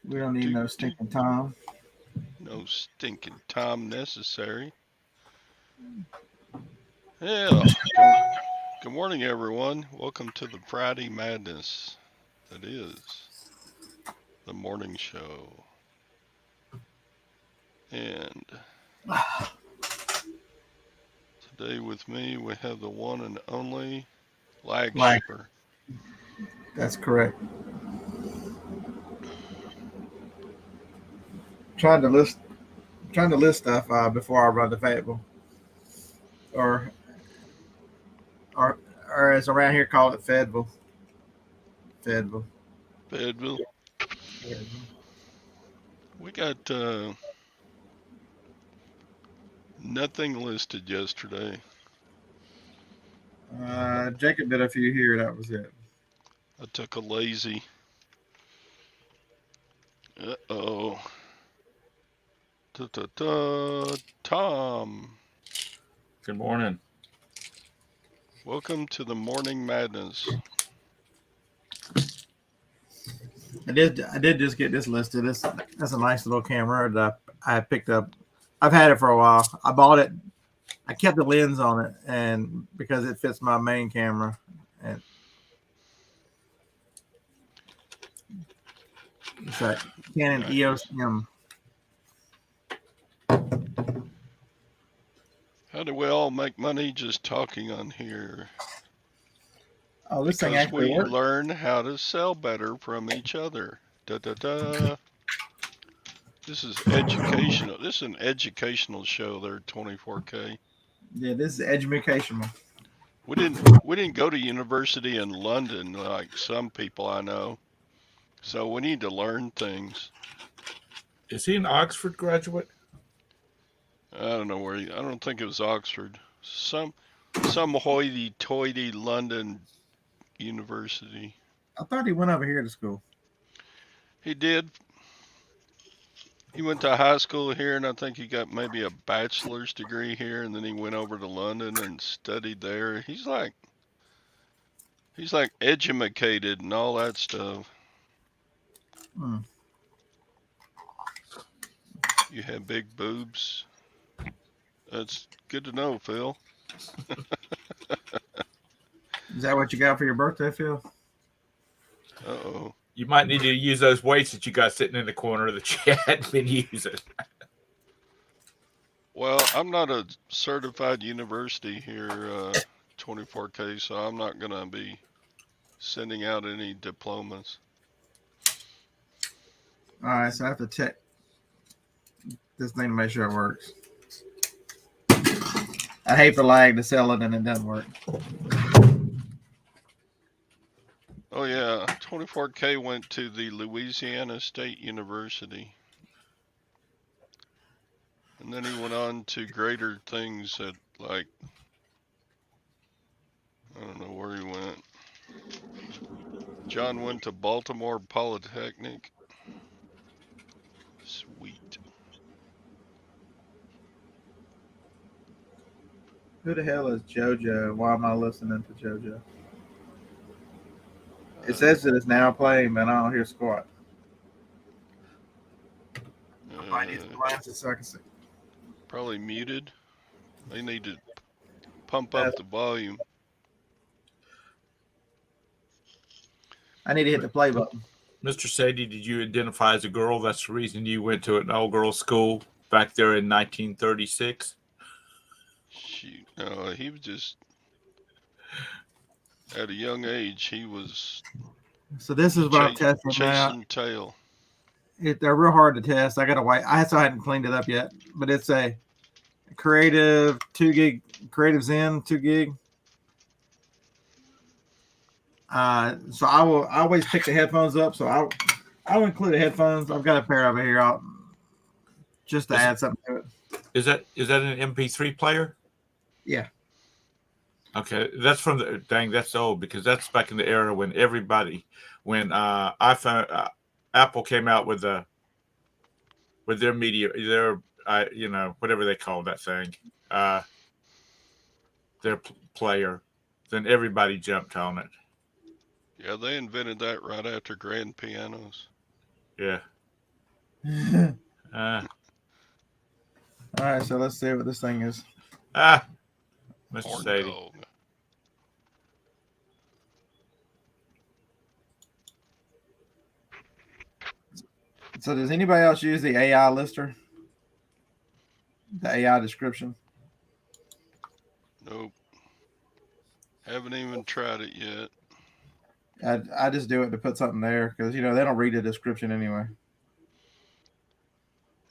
We don't need Do, no do. stinking Tom. No stinking time necessary. Yeah. Good morning, everyone. Welcome to the Friday Madness that is the morning show. And today with me, we have the one and only Lag Like, Shipper. that's correct. Trying to list, trying to list stuff before I run to Fayetteville, or or or as around here call it Fayetteville. Fayetteville. Fayetteville. We got nothing listed yesterday. Jacob did a few here. That was it. I took a lazy. Uh-oh. Tom. Good morning. Welcome to the Morning Madness. I did just get this listed. That's a nice little camera that I picked up. I've had it for a while. I bought it. I kept the lens on it, and because it fits my main camera, and it's a Canon EOS Nice. M. How do we all make money just talking on here? Oh, this thing Because actually we works. learn how to sell better from each other. Da da da. This is educational. This is an educational show there, 24K. Yeah, this is educational. We didn't go to university in London like some people I know. So we need to learn things. Is he an Oxford graduate? I don't know where I don't think it was Oxford. Some hoity-toity London university. I thought he went over here to school. He did. He went to high school here, and I think he got maybe a bachelor's degree here, and then he went over to London and studied there. He's like educated and all that stuff. Hmm. You have big boobs. That's good to know, Phil. Is that what you got for your birthday, Phil? Uh-oh. You might need to use those weights that you got sitting in the corner of the chat and use it. Well, I'm not a certified university here, 24K, so I'm not going to be sending out any diplomas. All right, so I have to check this thing to make sure it works. I hate the lag to sell it and it doesn't work. Oh, yeah, 24K went to the Louisiana State University. And then he went on to greater things at, like, I don't know where he went. John went to Baltimore Polytechnic. Sweet. Who the hell is JoJo? Why am I listening to JoJo? It says that it's now playing, but I don't hear squat. I need Uh, to glance it so I can see. Probably muted. They need to pump up That's, the volume. I need to hit the play button. Mr. Sadie, did you identify as a girl? That's the reason you went to an all-girls school back there in 1936? Shoot. No, he was just, at a young age, he was So this is what I'm testing now. chasing tail. They're real hard to test. I gotta wait. I still hadn't cleaned it up yet, but it's a creative 2 gig, creative Zen 2 gig. So I always pick the headphones up. So I'll include the headphones. I've got a pair over here. Just to Is, add something to it. is that an MP3 player? Yeah. Okay, that's from the dang. That's old because that's back in the era when iPhone, Apple came out with their media, their whatever they call that thing, their player. Then everybody jumped on it. Yeah, they invented that right after grand pianos. Yeah. Uh, All right, so let's see what this thing is. Mr. Horn Sadie. dog. So does anybody else use the AI lister? The AI description? Nope. Haven't even tried it yet. I just do it to put something there because they don't read the description anyway.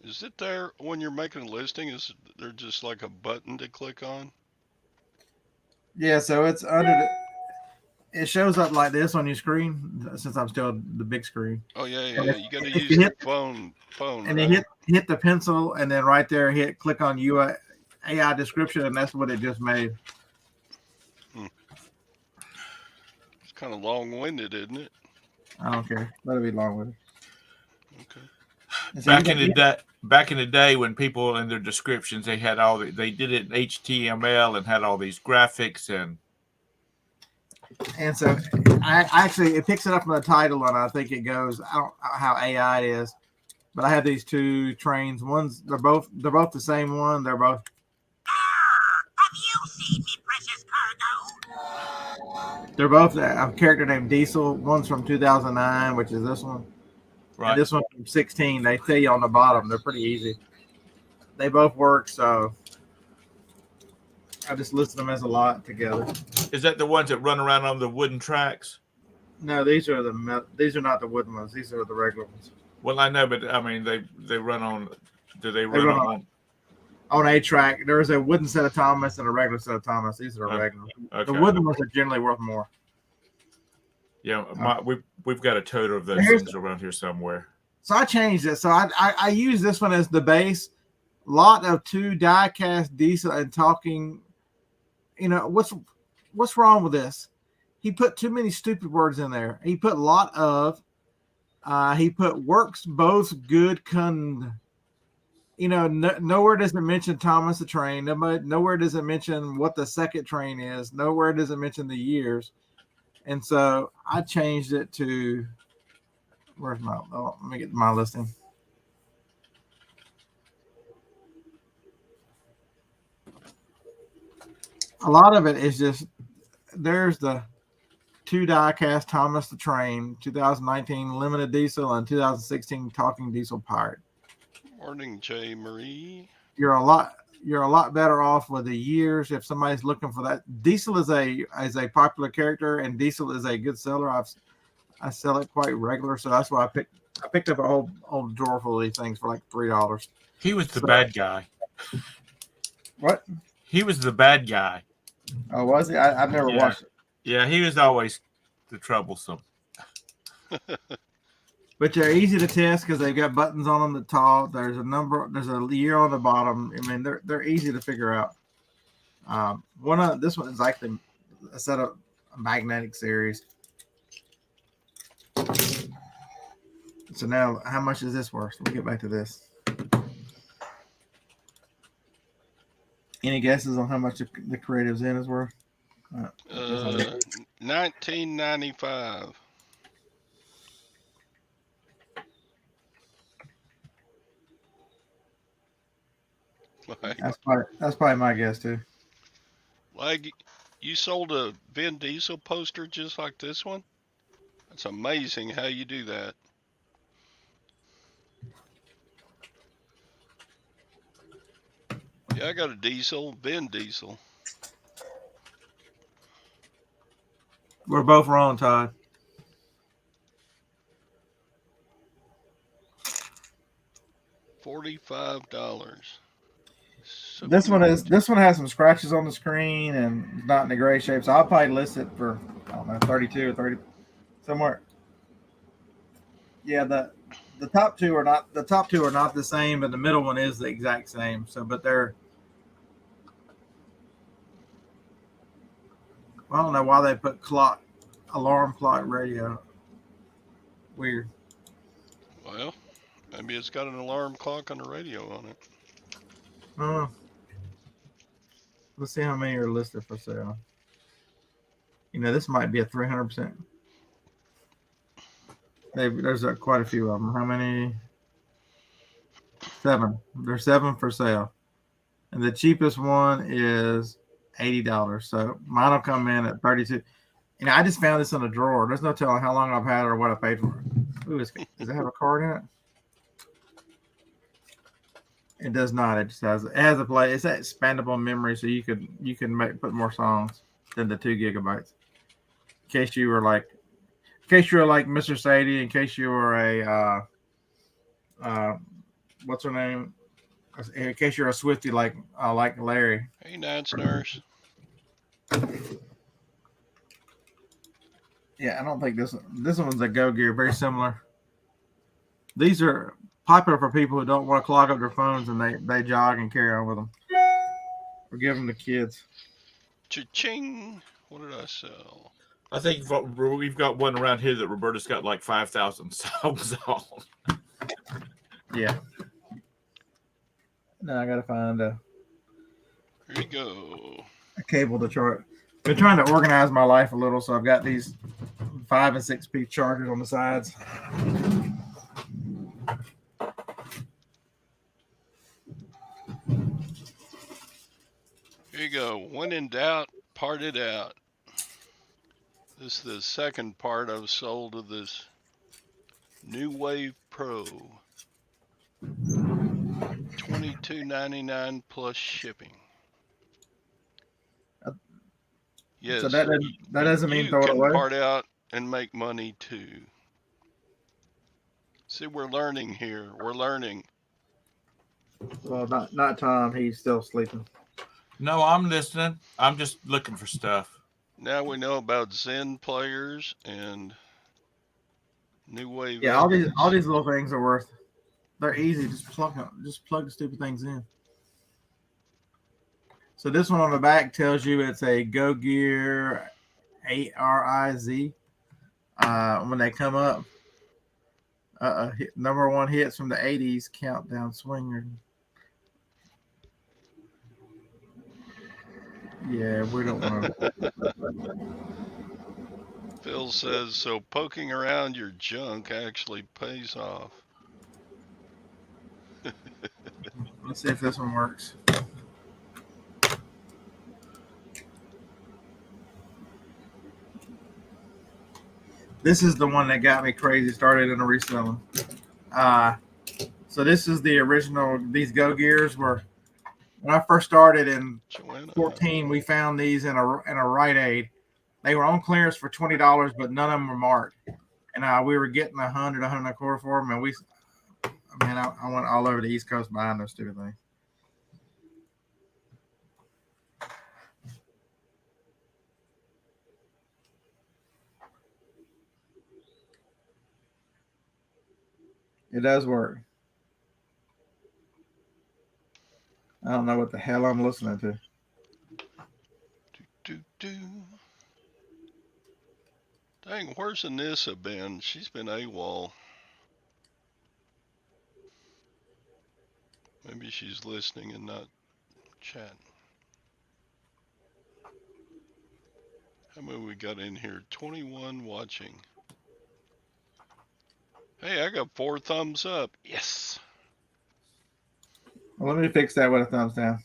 Is it there when you're making a listing? Is there just like a button to click on? Yeah, so it's under it shows up like this on your screen since I'm still the big screen. Oh yeah, And yeah. if, You got to if use you the hit phone, and then right? hit the pencil and then right there click on UI AI description and that's what it just made. It's kind of long-winded, isn't it? I don't care. Let it be long with it. Okay. And so Back in the day, when people in their descriptions they had they did it in HTML and had all these graphics and so I actually it picks it up from the title and I think it goes. I don't know how AI it is, but I have these two trains. They're both the same one. They're both. Have you seen me precious cargo? They're both a character named Diesel. One's from 2009, which is this one. right. And this one from 16. They tell you on the bottom. They're pretty easy. They both work, so I just listed them as a lot together. Is that the ones that run around on the wooden tracks? No, these are not the wooden ones. These are the regular ones. Well, I know, but I mean they run on. Do they run on? On a track, there's a wooden set of Thomas and a regular set of Thomas. These are regular. Okay. The wooden ones are generally worth more. Yeah, we've got a total of those things around here somewhere. So I changed it. So I use this one as the base. Lot of 2 die-cast diesel and talking. What's wrong with this? He put too many stupid words in there. He put lot of. He put works both good nowhere does it mention Thomas the train. Nowhere does it mention what the second train is. Nowhere does it mention the years. And so I changed it to let me get my listing. A lot of it is just there's the 2 die-cast Thomas the Train, 2019 limited diesel and 2016 talking diesel pirate. Morning, J. Marie. You're a lot better off with the years if somebody's looking for that. Diesel is a popular character and Diesel is a good seller. I sell it quite regular, so that's why I picked up a whole drawer full of these things for like $3. He was the bad guy. What? He was the bad guy. Oh, was he? I've never watched it. Yeah, he was always the troublesome. But they're easy to test because they've got buttons on them at the top. There's a year on the bottom. I mean, they're easy to figure out. This one is actually a set of a magnetic series. So now, how much is this worth? Let me get back to this. Any guesses on how much the Creatives In is worth? $19.95. That's probably my guess too. Like you sold a Vin Diesel poster just like this one? That's amazing how you do that. Yeah, I got a Diesel, Vin Diesel. We're both wrong, Todd. $45. So This one has some scratches on the screen and not in a great shape. So I'll probably list it for 32 or 30 somewhere. Yeah, the top two are not the same, but the middle one is the exact same. So, but they're I don't know why they put alarm clock radio. Weird. Well, maybe it's got an alarm clock on the radio on it. Let's see how many are listed for sale. This might be a 300%. There's quite a few of them. How many? 7. There's 7 for sale, and the cheapest one is $80. So mine will come in at 32. And I just found this in a drawer. There's no telling how long I've had it or what I paid for it. Ooh, does it have a card in it? It does not. It has a play. It's that expandable memory, so you can put more songs than the 2 gigabytes. In case you were like Mr. Sadie, in case you were a what's her name? In case you're a Swiftie like Larry. Hey, Nance Nurse. Yeah, I don't think this one's a Go Gear. Very similar. These are popular for people who don't want to clog up their phones and they jog and carry on with them. Or give them to kids. Cha-ching! What did I sell? I think we've got one around here that Roberta's got like 5,000 songs on. Yeah. Now I gotta find Here you go. a cable to charge. Been trying to organize my life a little, so I've got these 5 and 6 piece chargers on the sides. Here you go. When in doubt, part it out. This is the second part I've sold of this New Wave Pro. $22.99 plus shipping. Yes. So that doesn't mean you throw it can away. part out and make money too. See, we're learning here. We're learning. Well, not Tom. He's still sleeping. No, I'm listening. I'm just looking for stuff. Now we know about Zen players and New Wave. Yeah, all these little things are worth. They're easy. Just plug the stupid things in. So this one on the back tells you it's a Go Gear 8RIZ. When they come up, number 1 hits from the 80s countdown swinger. Yeah, we don't want to. Phil says, so poking around your junk actually pays off. Let's see if this one works. This is the one that got me crazy started in the reselling. So this is the original. These Go Gears were when I first started in 2014. We found these in a Rite Aid. They were on clearance for $20, but none of them were marked. And we were getting $100, $125 for them. And I went all over the East Coast buying those stupid things. It does work. I don't know what the hell I'm listening to. Dang, where's Anissa been? She's been AWOL. Maybe she's listening and not chatting. How many we got in here? 21 watching. Hey, I got 4 thumbs up. Yes. Well, let me fix that with a thumbs down.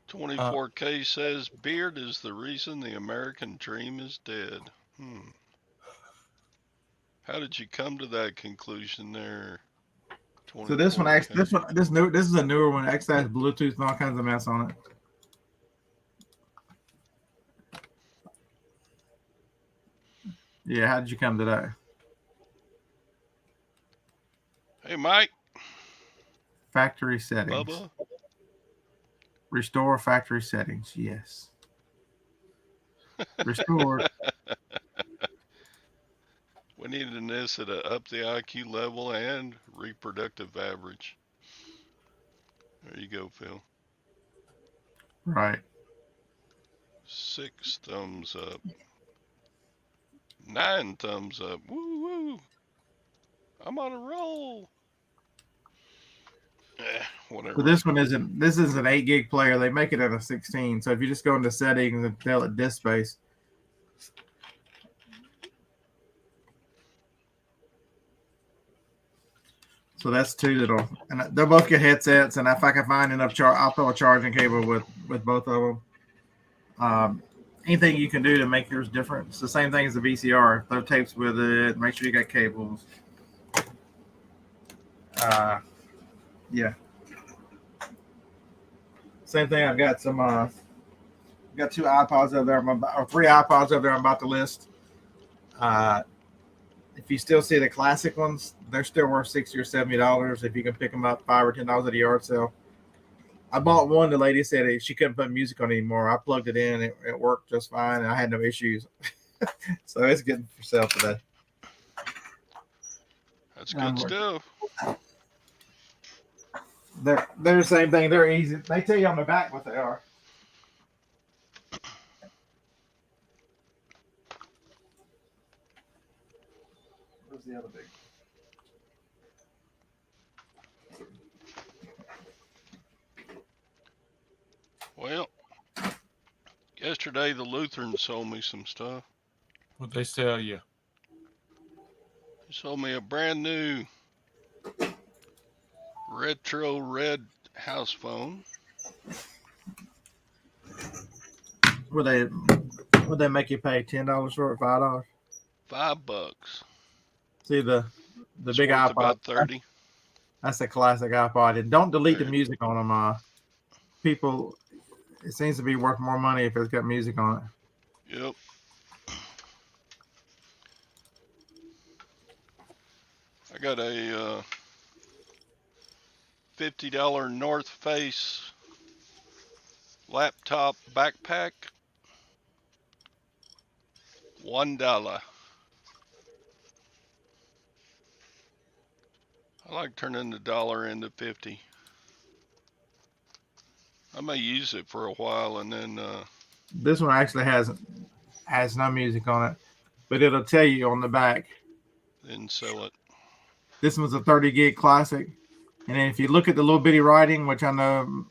$24K says beard is the reason the American dream is dead. How did you come to that conclusion there? So this is a newer one. Actually has Bluetooth and all kinds of mess on it. Yeah, how did you come to that? Hey, Mike. Factory settings. Bubba. Restore factory settings. Yes. Restore. We need Anissa to up the IQ level and reproductive average. There you go, Phil. Right. 6 thumbs up. 9 thumbs up. Woo woo. I'm on a roll. whatever. So this one isn't. This is an 8 gig player. They make it at a 16. So if you just go into settings and tell it disk space. So that's 2 that'll, and they'll both get headsets. And if I can find enough I'll throw a charging cable with both of them. Anything you can do to make yours different. It's the same thing as the VCR. Throw tapes with it. Make sure you got cables. Yeah. Same thing. I've got some. Got 2 iPods over there. Or 3 iPods over there. I'm about to list. If you still see the classic ones, they're still worth $60 or $70 if you can pick them up $5 or $10 at a yard sale. I bought one. The lady said she couldn't put music on anymore. I plugged it in. It worked just fine, and I had no issues. So it's getting for sale today. That's good stuff. They're the same thing. They're easy. They tell you on the back what they are. Where's the other big? Well, yesterday the Lutherans sold me some stuff. What'd they sell you? They sold me a brand new retro red house phone. Would they make you pay $10 for it? $5? $5. See the It's big worth iPod. about 30. That's a classic iPod. And don't delete the music on them. People, it seems to be worth more money if it's got music on it. Yep. I got a $50 North Face laptop backpack. $1. I like turning the dollar into 50. I may use it for a while and then This one actually has no music on it, but it'll tell you on the back. then sell it. This one's a 30 gig classic. And then if you look at the little bitty writing, which I know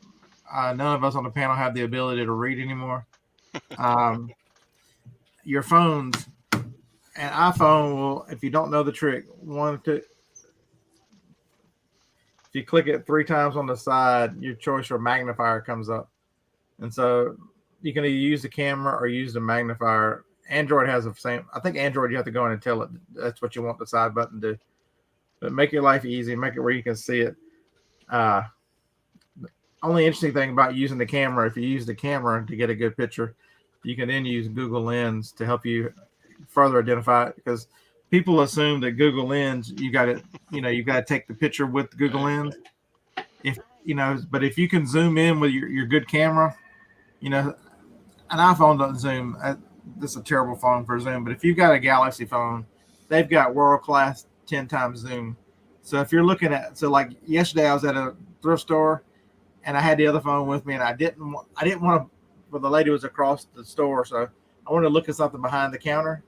none of us on the panel have the ability to read anymore, your phones, an iPhone will, if you don't know the trick, if you click it 3 times on the side, your choice for magnifier comes up. And so you can either use the camera or use the magnifier. Android has the same. I think Android, you have to go in and tell it that's what you want the side button to do. But make your life easy. Make it where you can see it. Only interesting thing about using the camera, if you use the camera to get a good picture, you can then use Google Lens to help you further identify it, because people assume that Google Lens, you got to take the picture with Google Lens. But if you can zoom in with your good camera, an iPhone doesn't zoom. This is a terrible phone for zoom, but if you've got a Galaxy phone, they've got world-class 10 times zoom. So if you're looking at, like yesterday I was at a thrift store and I had the other phone with me, and I didn't want to, but the lady was across the store, so I wanted to look at something behind the counter.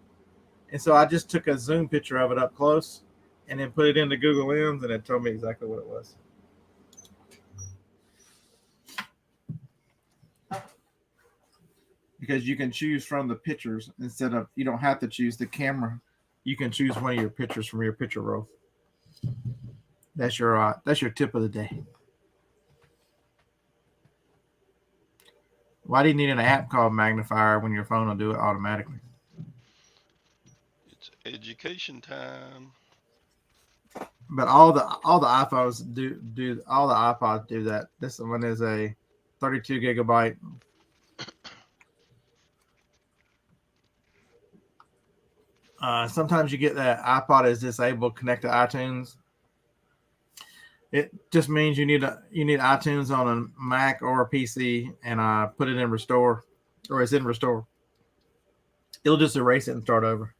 And so I just took a zoom picture of it up close and then put it into Google Lens, and it told me exactly what it was. Because you can choose from the pictures instead of, you don't have to choose the camera. You can choose one of your pictures from your picture roll. That's your tip of the day. Why do you need an app called Magnifier when your phone will do it automatically? It's education time. But all the iPhones do all the iPods do that. This one is a 32 gigabyte. Sometimes you get that iPod is disabled, connect to iTunes. It just means you need iTunes on a Mac or a PC, and put it in restore, or it's in restore. It'll just erase it and start over.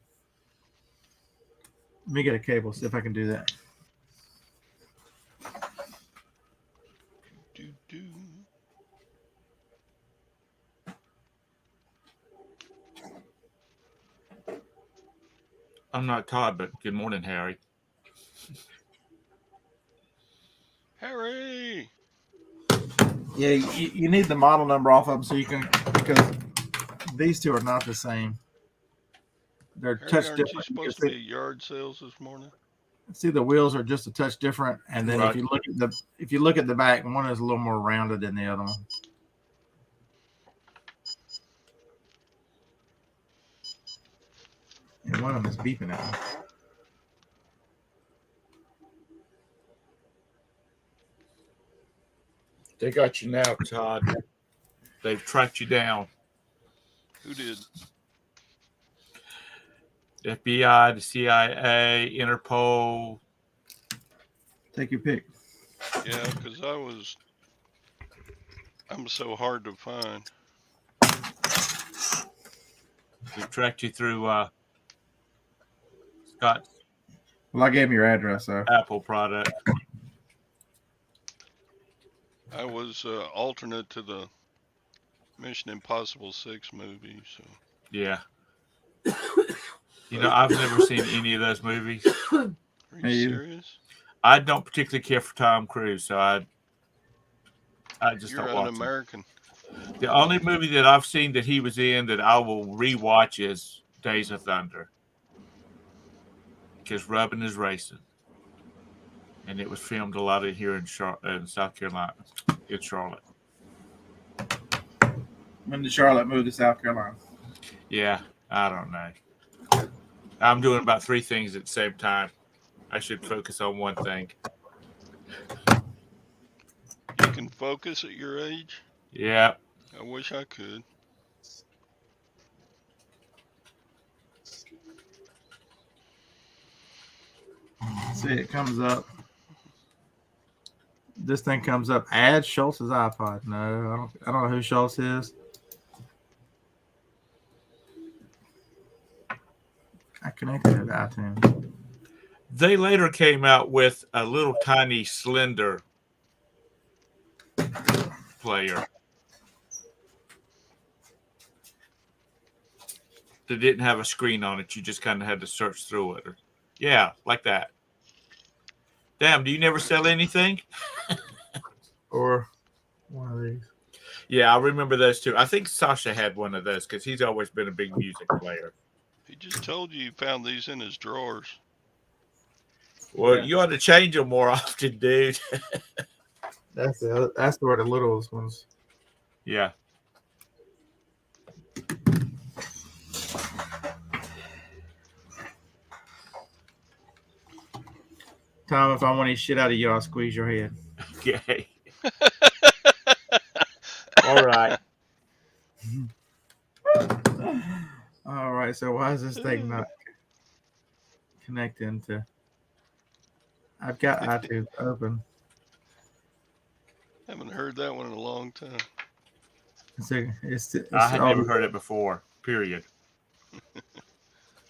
Let me get a cable, see if I can do that. I'm not Todd, but good morning, Harry. Harry! Yeah, you need the model number off of them so you can, because these two are not the same. They're Harry, touch aren't you different. supposed to be at yard sales this morning? See, the wheels are just a touch different, and then Right. if you look at the back, one is a little more rounded than the other one. And one of them is beeping at me. They got you now, Todd. They've tracked you down. Who did? The FBI, the CIA, Interpol. Take your pick. Yeah, because I'm so hard to find. They've tracked you through Scott's Well, I gave him your address, so Apple product. I was alternate to the Mission Impossible 6 movie, so. Yeah. You know, I've never seen any of those movies. Are you Hey, you. serious? I don't particularly care for Tom Cruise, so I just You're don't watch him. un-American. The only movie that I've seen that he was in that I will rewatch is Days of Thunder, because Rubbin is racing, and it was filmed a lot here in South Carolina, in Charlotte. When did Charlotte move to South Carolina? Yeah, I don't know. I'm doing about 3 things at the same time. I should focus on one thing. You can focus at your age? Yeah. I wish I could. See, it comes up. This thing comes up. Add Schultz's iPod. No, I don't know who Schultz is. I connected it to iTunes. They later came out with a little tiny slender player that didn't have a screen on it. You just kind of had to search through it. Yeah, like that. Damn, do you never sell anything? Or one of these. Yeah, I remember those too. I think Sasha had one of those because he's always been a big music player. He just told you found these in his drawers. Well, Yeah. you ought to change them more often, dude. That's where the littlest ones. Yeah. Tom, if I want any shit out of you, I'll squeeze your head. Okay. All right. All right. So why is this thing not connecting to? I've got iTunes open. Haven't heard that one in a long time. It's I had never heard it before, period.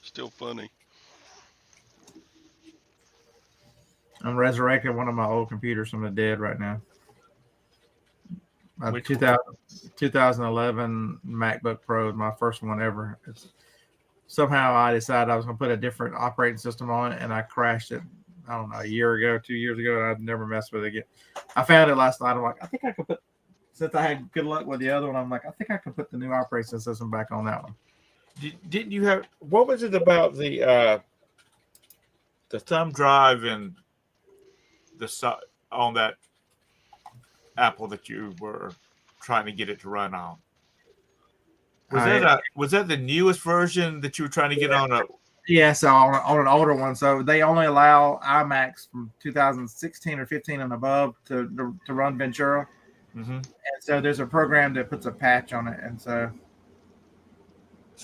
Still funny. I'm resurrecting one of my old computers from the dead right now. My Which 2011 MacBook Pro is my first one ever. Somehow I decided I was going to put a different operating system on it, and I crashed it, I don't know, a year ago, 2 years ago, and I've never messed with it again. I found it last night. I'm like, I think I could put, since I had good luck with the other one, I'm like, I think I could put the new operating system back on that one. Didn't you have, what was it about the thumb drive and on that Apple that you were trying to get it to run on? Was that the newest version that you were trying to get on a? Yeah, so on an older one. So they only allow iMacs from 2016 or 15 and above to run Ventura. Mm-hmm. And so there's a program that puts a patch on it. And so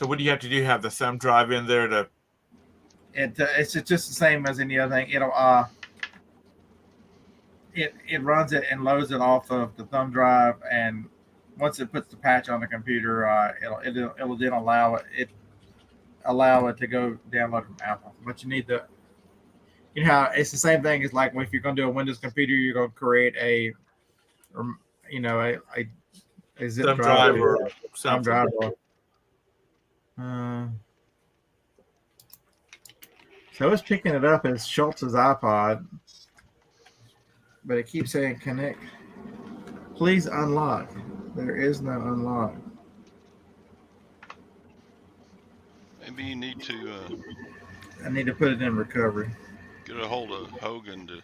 what do you have to do? Have the thumb drive in there to? It's just the same as any other thing. It runs it and loads it off of the thumb drive, and once it puts the patch on the computer, it'll then allow it to go download from Apple. But you need it's the same thing as like if you're going to do a Windows computer, you're going to create a zip thumb drive or thumb something. drive. So it's picking it up as Schultz's iPod, but it keeps saying connect. Please unlock. There is no unlock. Maybe you need to I need to put it in recovery. get a hold of Hogan to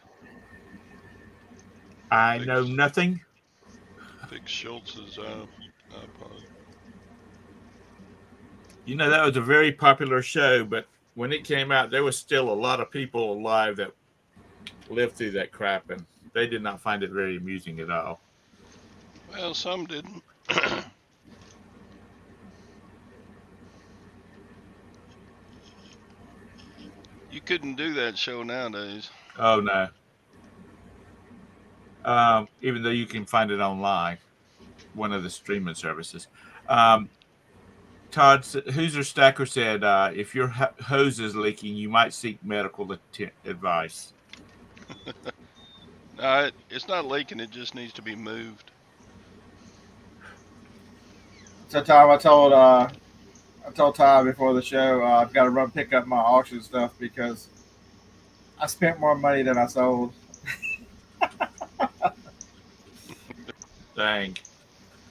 I know fix nothing. Schultz's iPod. You know, that was a very popular show, but when it came out, there was still a lot of people alive that lived through that crap, and they did not find it very amusing at all. Well, some didn't. You couldn't do that show nowadays. Oh, no. Even though you can find it online, one of the streaming services. Todd Hoosier Stacker said, if your hose is leaking, you might seek medical advice. No, it's not leaking. It just needs to be moved. So Tom, I told Ty before the show I've got to run pick up my auction stuff because I spent more money than I sold. Dang.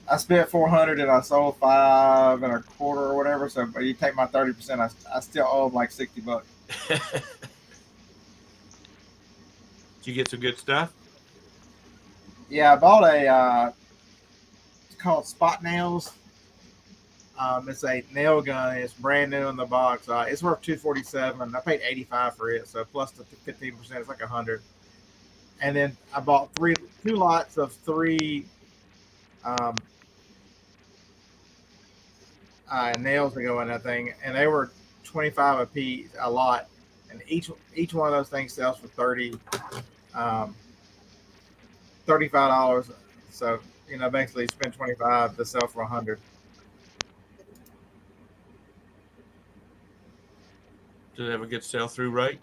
I spent 400 and I sold 5.25 or whatever. So, but you take my 30%, I still owe them like $60. Did you get some good stuff? Yeah, I bought it's called Spot Nails. It's a nail gun. It's brand new in the box. It's worth $247. I paid $85 for it, so plus the 15%, it's like $100. And then I bought two lots of three nails to go in that thing, and they were 25 a piece, a lot, and each one of those things sells for $35. So basically, spend 25 to sell for 100. Did it have a good sell through rate?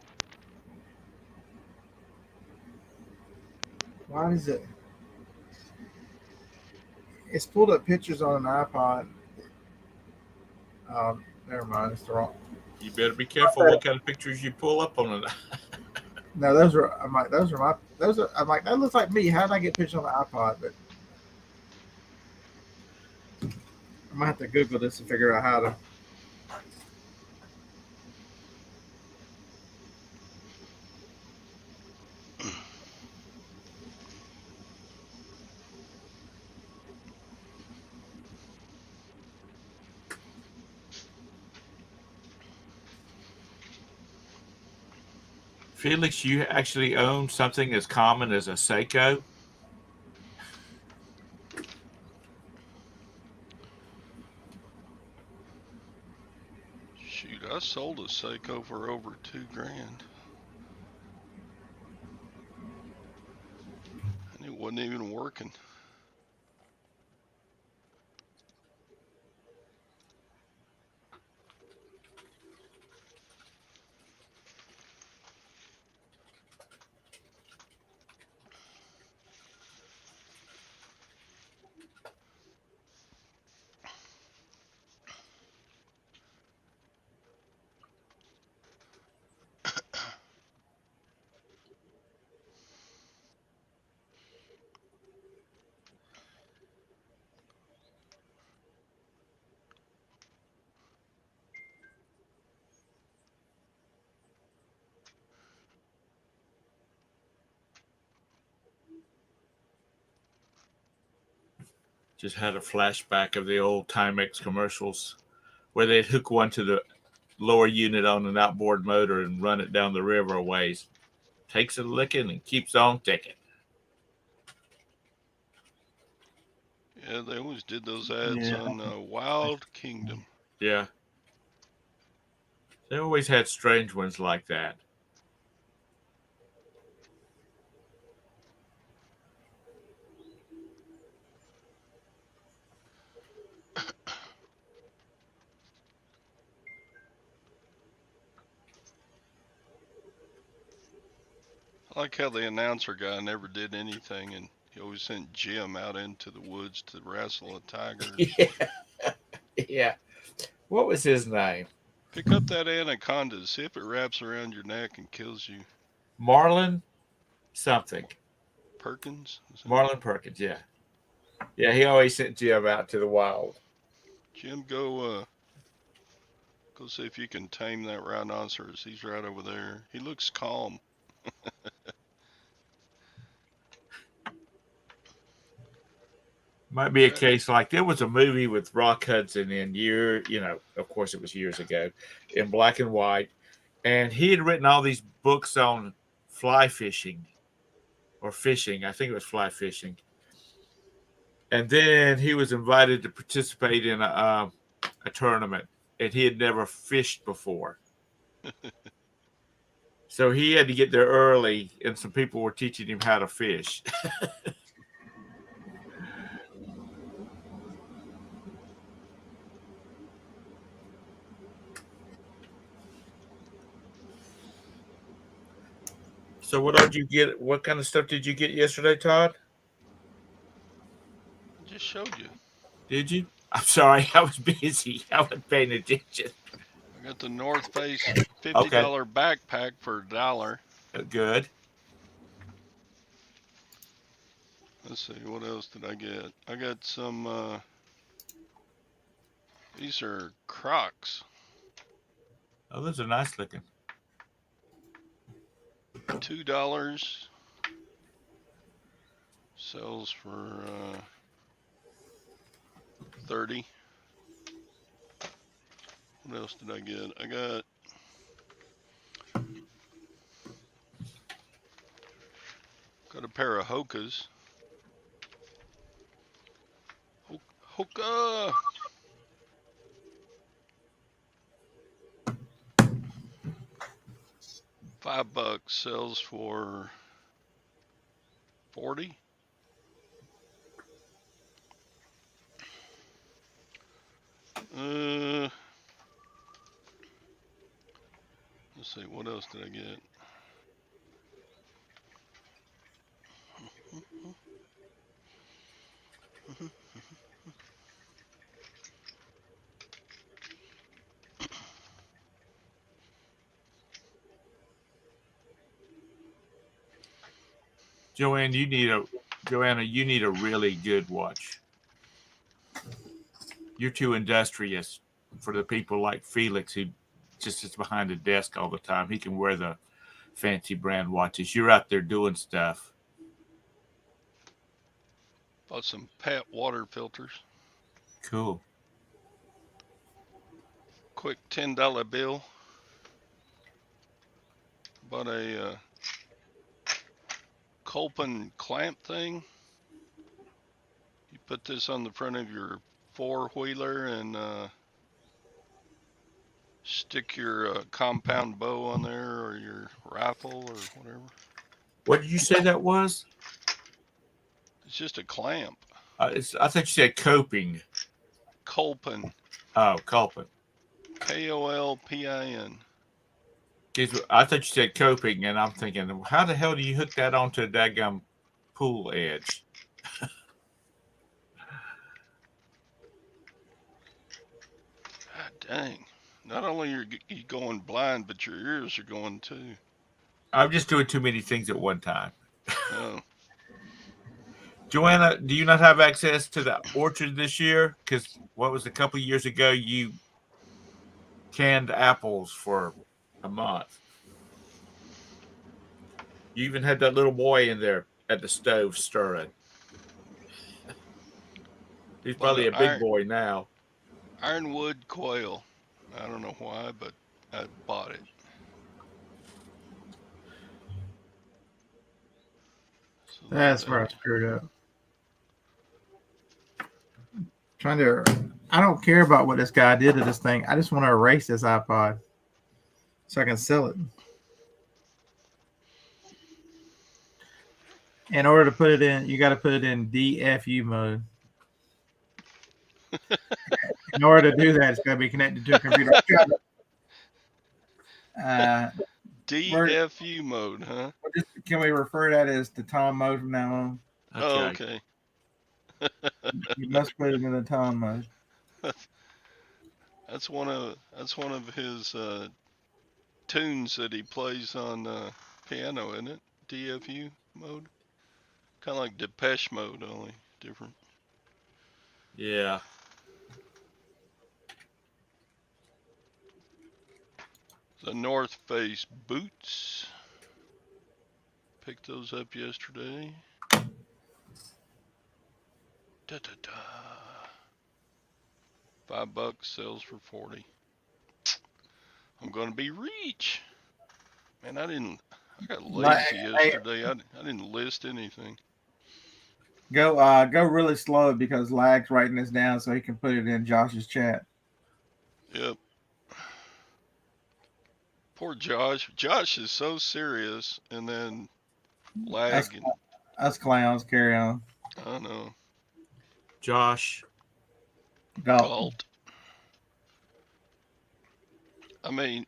Why is it? It's pulled up pictures on an iPod. Never mind. It's the wrong. You better be careful what kind of pictures you pull up on it. No, those are. I'm like, those are my. Those are. I'm like, that looks like me. How did I get pictures on the iPod? But I might have to Google this to figure out how to. Felix, you actually own something as common as a Seiko? Shoot, I sold a Seiko for over $2,000. And it wasn't even working. Just had a flashback of the old Timex commercials where they'd hook one to the lower unit on an outboard motor and run it down the river a ways. Takes a licking and keeps on ticking. Yeah, they always did those ads Yeah. on Wild Kingdom. Yeah. They always had strange ones like that. I like how the announcer guy never did anything, and he always sent Jim out into the woods to wrestle a tiger. Yeah. Yeah. What was his name? Pick up that anaconda, see if it wraps around your neck and kills you. Marlon something. Perkins? Marlon Perkins, yeah. Yeah, he always sent Jim out to the wild. Jim, go see if you can tame that rhinoceros. He's right over there. He looks calm. Might be a case like there was a movie with Rock Hudson of course it was years ago, in black and white, and he had written all these books on fly fishing or fishing. I think it was fly fishing. And then he was invited to participate in a tournament, and he had never fished before. So he had to get there early, and some people were teaching him how to fish. So what did you get? What kind of stuff did you get yesterday, Todd? I just showed you. Did you? I'm sorry, I was busy. I wasn't paying attention. I got the North Face Okay, $50 backpack for $1. good. Let's see, what else did I get? I got some, these are Crocs. Oh, those are nice looking. $2. Sells for 30. What else did I get? I got a pair of Hokas. Hoka! $5 sells for 40. Let's see, what else did I get? Joanna, you need a really good watch. You're too industrious for the people like Felix who just sits behind a desk all the time. He can wear the fancy brand watches. You're out there doing stuff. Bought some Pat water filters. Cool. Quick $10 bill. Bought a Colpin clamp thing. You put this on the front of your four-wheeler and stick your compound bow on there or your rifle or whatever. What did you say that was? It's just a clamp. I thought you said coping. Colpin. Oh, Colpin. Kolpin. I thought you said coping, and I'm thinking, how the hell do you hook that onto a daggum pool edge? God dang. Not only are you going blind, but your ears are going too. I'm just doing too many things at one time. Oh. Joanna, do you not have access to the orchard this year? Because what was a couple of years ago, you canned apples for a month. You even had that little boy in there at the stove stirring. He's probably a big boy now. Ironwood quail. I don't know why, but I bought it. So That's where I screwed up. I don't care about what this guy did to this thing. I just want to erase this iPod so I can sell it. In order to put it in, you got to put it in DFU mode. In order to do that, it's got to be connected to a computer. DFU mode, huh? Can we refer that as the Tom mode from now on? Okay. You must put it in the Tom mode. That's one of his tunes that he plays on piano, isn't it? DFU mode, kind of like Depeche Mode, only different. Yeah. The North Face boots. Picked those up yesterday. Da, da, da. $5 sells for 40. I'm gonna be rich. Man, I got lazy Hey, yesterday. I didn't list anything. go really slow because Lag's writing this down so he can put it in Josh's chat. Yep. Poor Josh. Josh is so serious, and then Us, lag, and us clowns carry on. I don't know. Josh. Galt. Galt. I mean,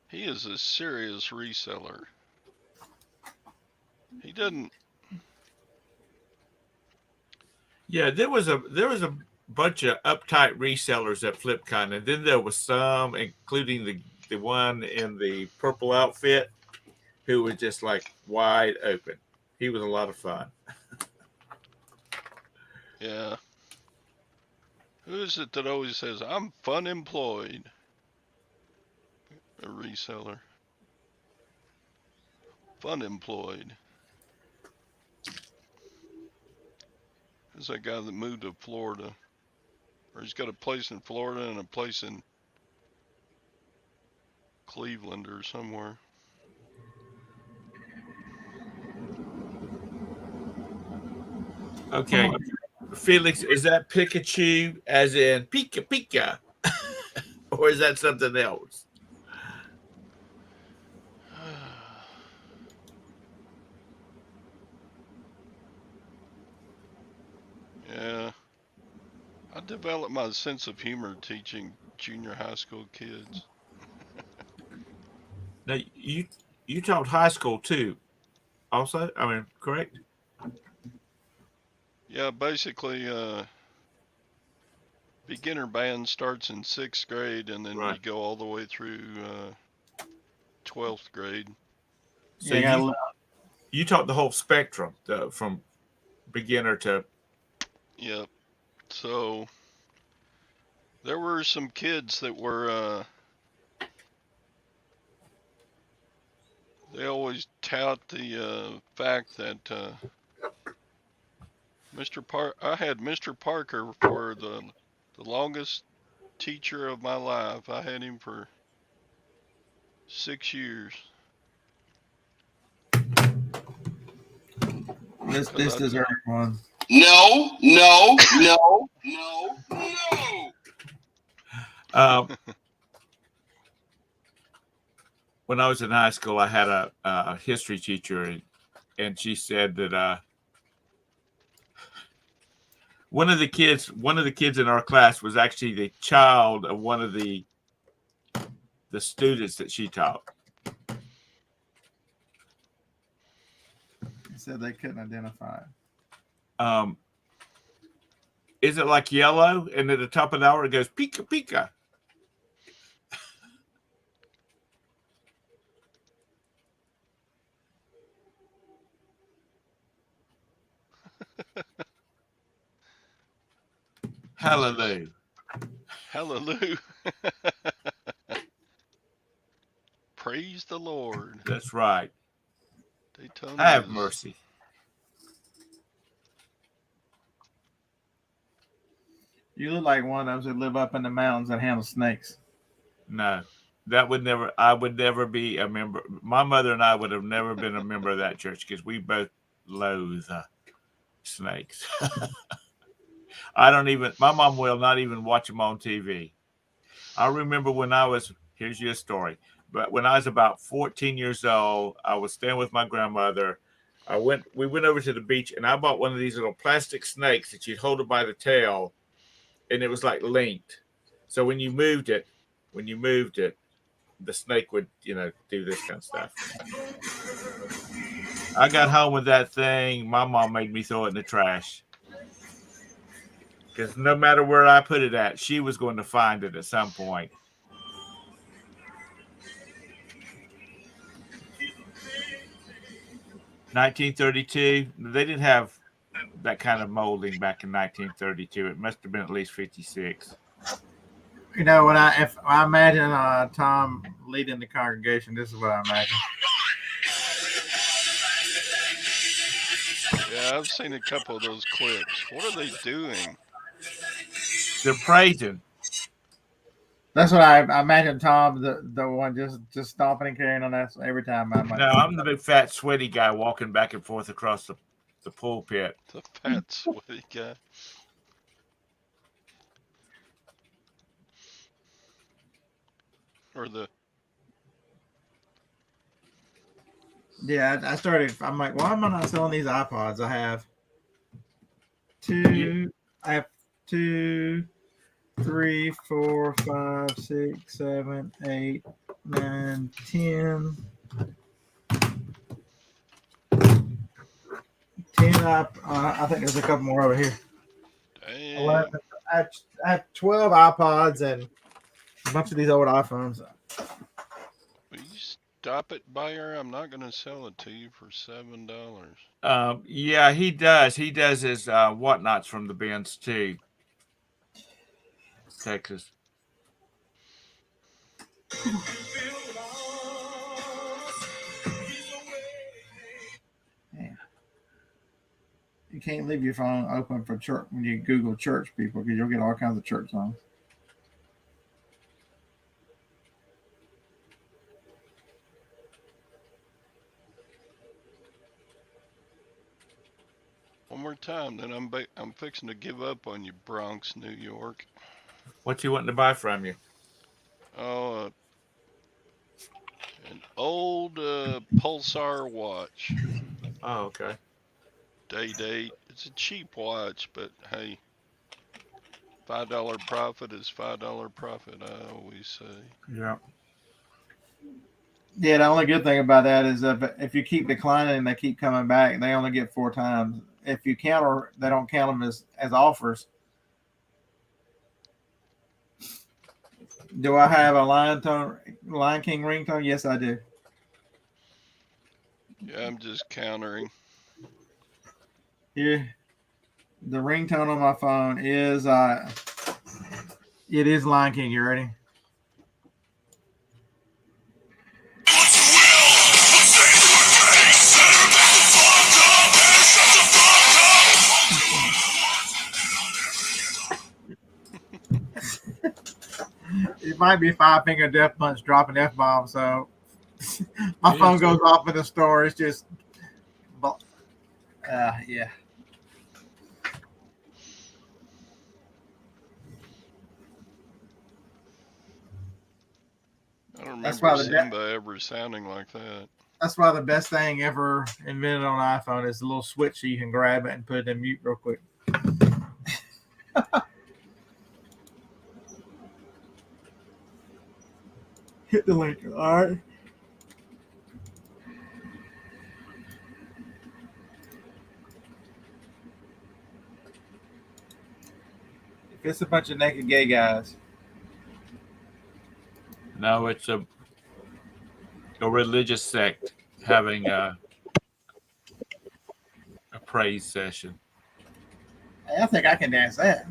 he is a serious reseller. He doesn't. Yeah, there was a bunch of uptight resellers at FlipCon, and then there was some, including the one in the purple outfit, who was just like wide open. He was a lot of fun. Yeah. Who is it that always says, I'm fun employed? A reseller. Fun employed. Who's that guy that moved to Florida? Or he's got a place in Florida and a place in Cleveland or somewhere. Okay. Felix, is that Pikachu as in Pika Pika? Or is that something else? Yeah. I developed my sense of humor teaching junior high school kids. Now you taught high school too, also. I mean, correct? Yeah, basically, beginner band starts in 6th grade, and then Right. you go all the way through 12th grade. So Yeah, you taught the whole spectrum, from beginner to. Yep. So there were some kids that were. They always tout the fact that I had Mr. Parker for the longest teacher of my life. I had him for 6 years. this 'Cause I- deserves one. No, no, no, no, no. When I was in high school, I had a history teacher, and she said that one of the kids in our class was actually the child of one of the students that she taught. He said they couldn't identify it. Is it like yellow? And at the top of the hour, it goes Pika Pika. Hallelujah. Hallelujah. Praise the Lord. That's right. Daytona Have is- mercy. You look like one of those that live up in the mountains that handle snakes. No, that would never. I would never be a member. My mother and I would have never been a member of that church because we both loathe snakes. I don't even. My mom will not even watch them on TV. I remember when I was. Here's your story. But when I was about 14 years old, I was staying with my grandmother. We went over to the beach, and I bought one of these little plastic snakes that you'd hold it by the tail, and it was like linked. So when you moved it, the snake would, do this kind of stuff. I got home with that thing. My mom made me throw it in the trash. Because no matter where I put it at, she was going to find it at some point. "1932, they didn't have that kind of molding back in 1932. It must have been at least 56. You know, if I imagine Tom leading the congregation, this is what I imagine. Yeah, I've seen a couple of those clips. What are they doing? They're praising. That's what I imagine. Tom, the one just stomping and carrying on that every time. I'm like, No, I'm the big fat sweaty guy walking back and forth across the pulpit. The fat sweaty guy. Or the yeah. I started. I'm like, why am I not selling these iPods? I have two. I have 2, 3, 4, 5, 6, 7, 8, 9, 10. 10 I think there's a couple more over here. damn. 11. I have 12 iPods and a bunch of these old iPhones. Will you stop it, buyer? I'm not gonna sell it to you for $7. Yeah, he does. He does his whatnots from the bins too. Texas. Yeah. You can't leave your phone open for church when you Google church people because you'll get all kinds of church songs. One more time, then I'm fixing to give up on you, Bronx, New York. What you wanting to buy from you? Oh, an old Pulsar watch. Oh, okay. Day date. It's a cheap watch, but hey, $5 profit is $5 profit. I always say. Yeah. Yeah, the only good thing about that is if you keep declining and they keep coming back, they only get 4 times. If you counter, they don't count them as offers. Do I have a Lion King ringtone? Yes, I do. Yeah, I'm just countering. Here, the ringtone on my phone is it is Lion King. You ready? It might be Five Finger Death Punch dropping F bombs, so my phone goes off in the store. It's just, yeah. I don't That's remember why Simba ever sounding like that. That's why the best thing ever invented on an iPhone is the little switch so you can grab it and put it in mute real quick. Hit the link. All right. If it's a bunch of naked gay guys. No, it's a religious sect having a praise session. I think I can dance that.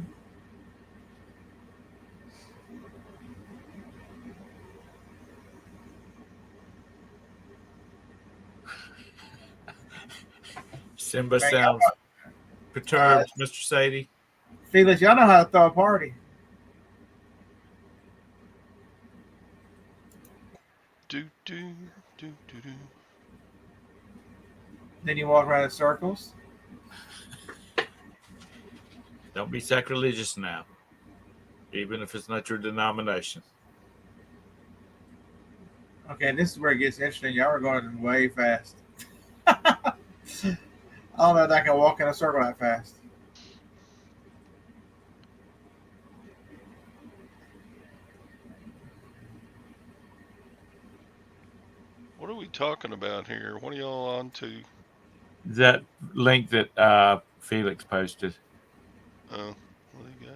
Simba sounds perturbed, Mr. Sadie. Felix, y'all know how to throw a party. Do do do do do. Then you walk around in circles. Don't be sacrilegious now, even if it's not your denomination. Okay, this is where it gets interesting. Y'all are going way fast. I don't know if I can walk in a circle that fast. What are we talking about here? What are y'all on to? That link that Felix posted. Oh, what do you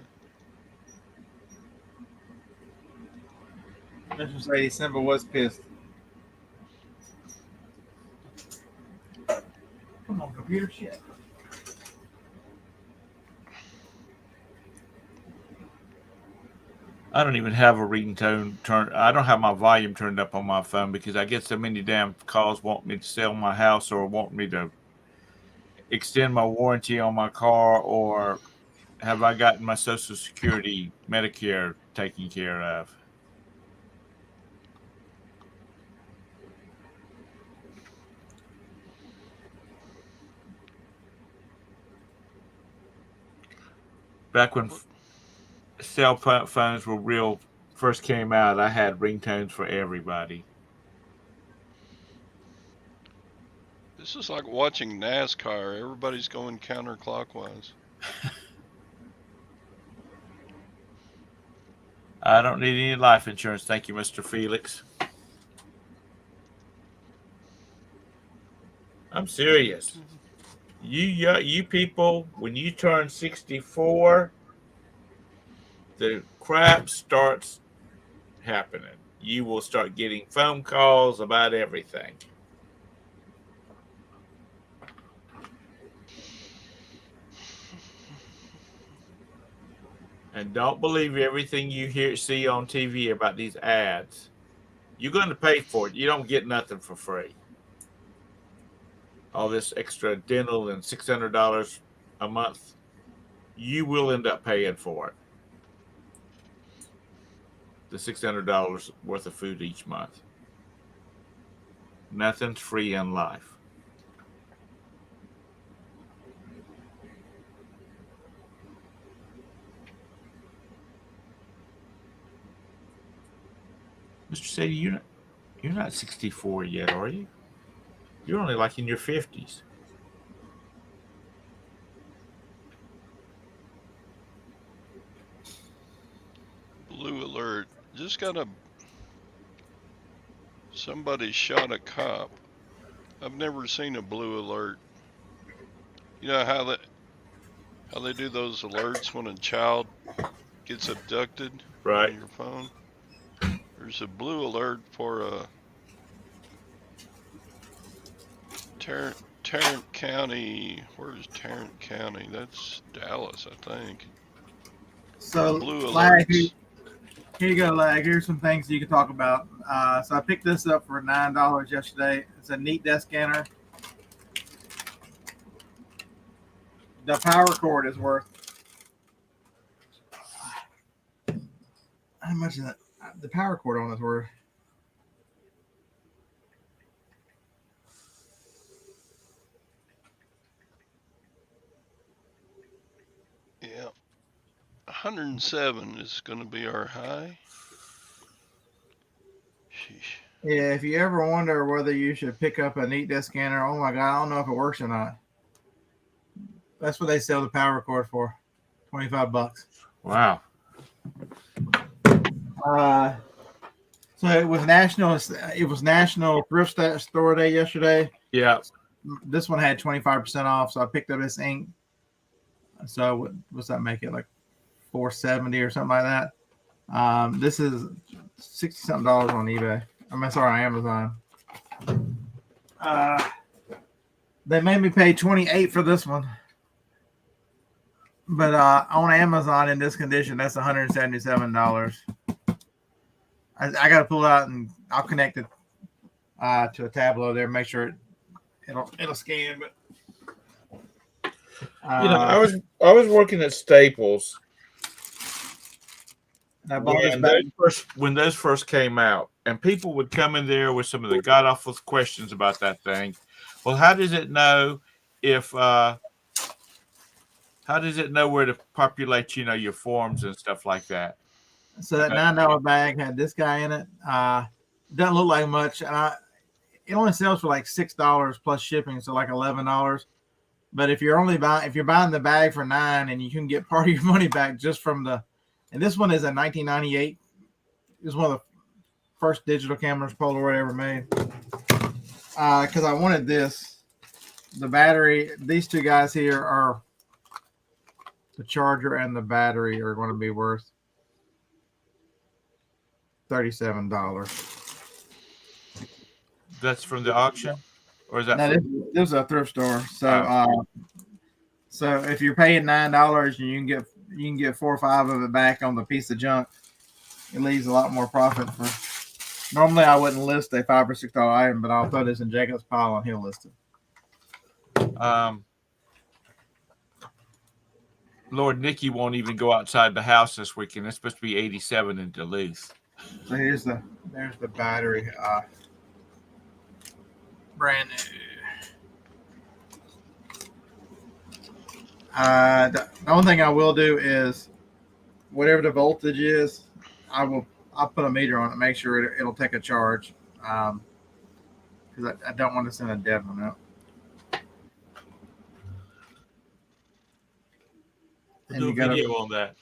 got? Mr. Sadie, Simba was pissed. Come on, computer shit. I don't even have a ringtone turn. I don't have my volume turned up on my phone because I get so many damn calls wanting me to sell my house or want me to extend my warranty on my car, or have I gotten my Social Security, Medicare taken care of? Back when cell phones were real first came out, I had ringtones for everybody. This is like watching NASCAR. Everybody's going counterclockwise. I don't need any life insurance, thank you, Mr. Felix. I'm serious. You people, when you turn 64, the crap starts happening. You will start getting phone calls about everything. And don't believe everything you see on TV about these ads. You're going to pay for it. You don't get nothing for free. All this extra dental and $600 a month, you will end up paying for it. The $600 worth of food each month. Nothing's free in life. Mr. Sadie, you're not 64 yet, are you? You're only like in your 50s. Blue alert. Just got somebody shot a cop. I've never seen a blue alert. You know how they do those alerts when a child gets abducted Right. on your phone? There's a blue alert for a Tarrant County. Where's Tarrant County? That's Dallas, I think. So, Blue Lag, alerts. here you go, Lag. Here's some things you can talk about. So I picked this up for $9 yesterday. It's a neat desk scanner. The power cord is worth. How much is that? The power cord on this worth. Yeah. 107 is going to be our high. Sheesh. Yeah, if you ever wonder whether you should pick up a neat desk scanner, oh my God, I don't know if it works or not. That's what they sell the power cord for, $25. Wow. So it was National Thrift Store Day yesterday. Yeah. This one had 25% off, so I picked up this ink. So what's that make it, like $470 or something like that? This is $60-something on eBay. I'm sorry, on Amazon. They made me pay $28 for this one, but on Amazon in this condition, that's $177. I got to pull it out and I'll connect it to a Tableau there, make sure it'll scan. But I was working at Staples. I bought this back. When those first came out, and people would come in there with some of the god awful questions about that thing. Well, how does it know how does it know where to populate, your forms and stuff like that? So that $9 bag had this guy in it. Doesn't look like much. It only sells for like $6 plus shipping, so like $11. But if you're buying the bag for $9, and you can get part of your money back just from and this one is a 1998. It was one of the first digital cameras Polaroid ever made. Because I wanted this. The battery, these two guys here are the charger and the battery are going to be worth $37. That's from the auction, or is that? No, this is a thrift store. So, so if you're paying $9, you can get 4 or 5 of it back on the piece of junk. it leaves a lot more profit for. Normally, I wouldn't list a $5 or $6 item, but I'll throw this in Jacob's pile and he'll list it. Lord Nicky won't even go outside the house this weekend. It's supposed to be 87 in Duluth. So there's the battery, brand new. The only thing I will do is whatever the voltage is, I'll put a meter on it, make sure it'll take a charge, because I don't want to send a dead one out. We'll do a video on that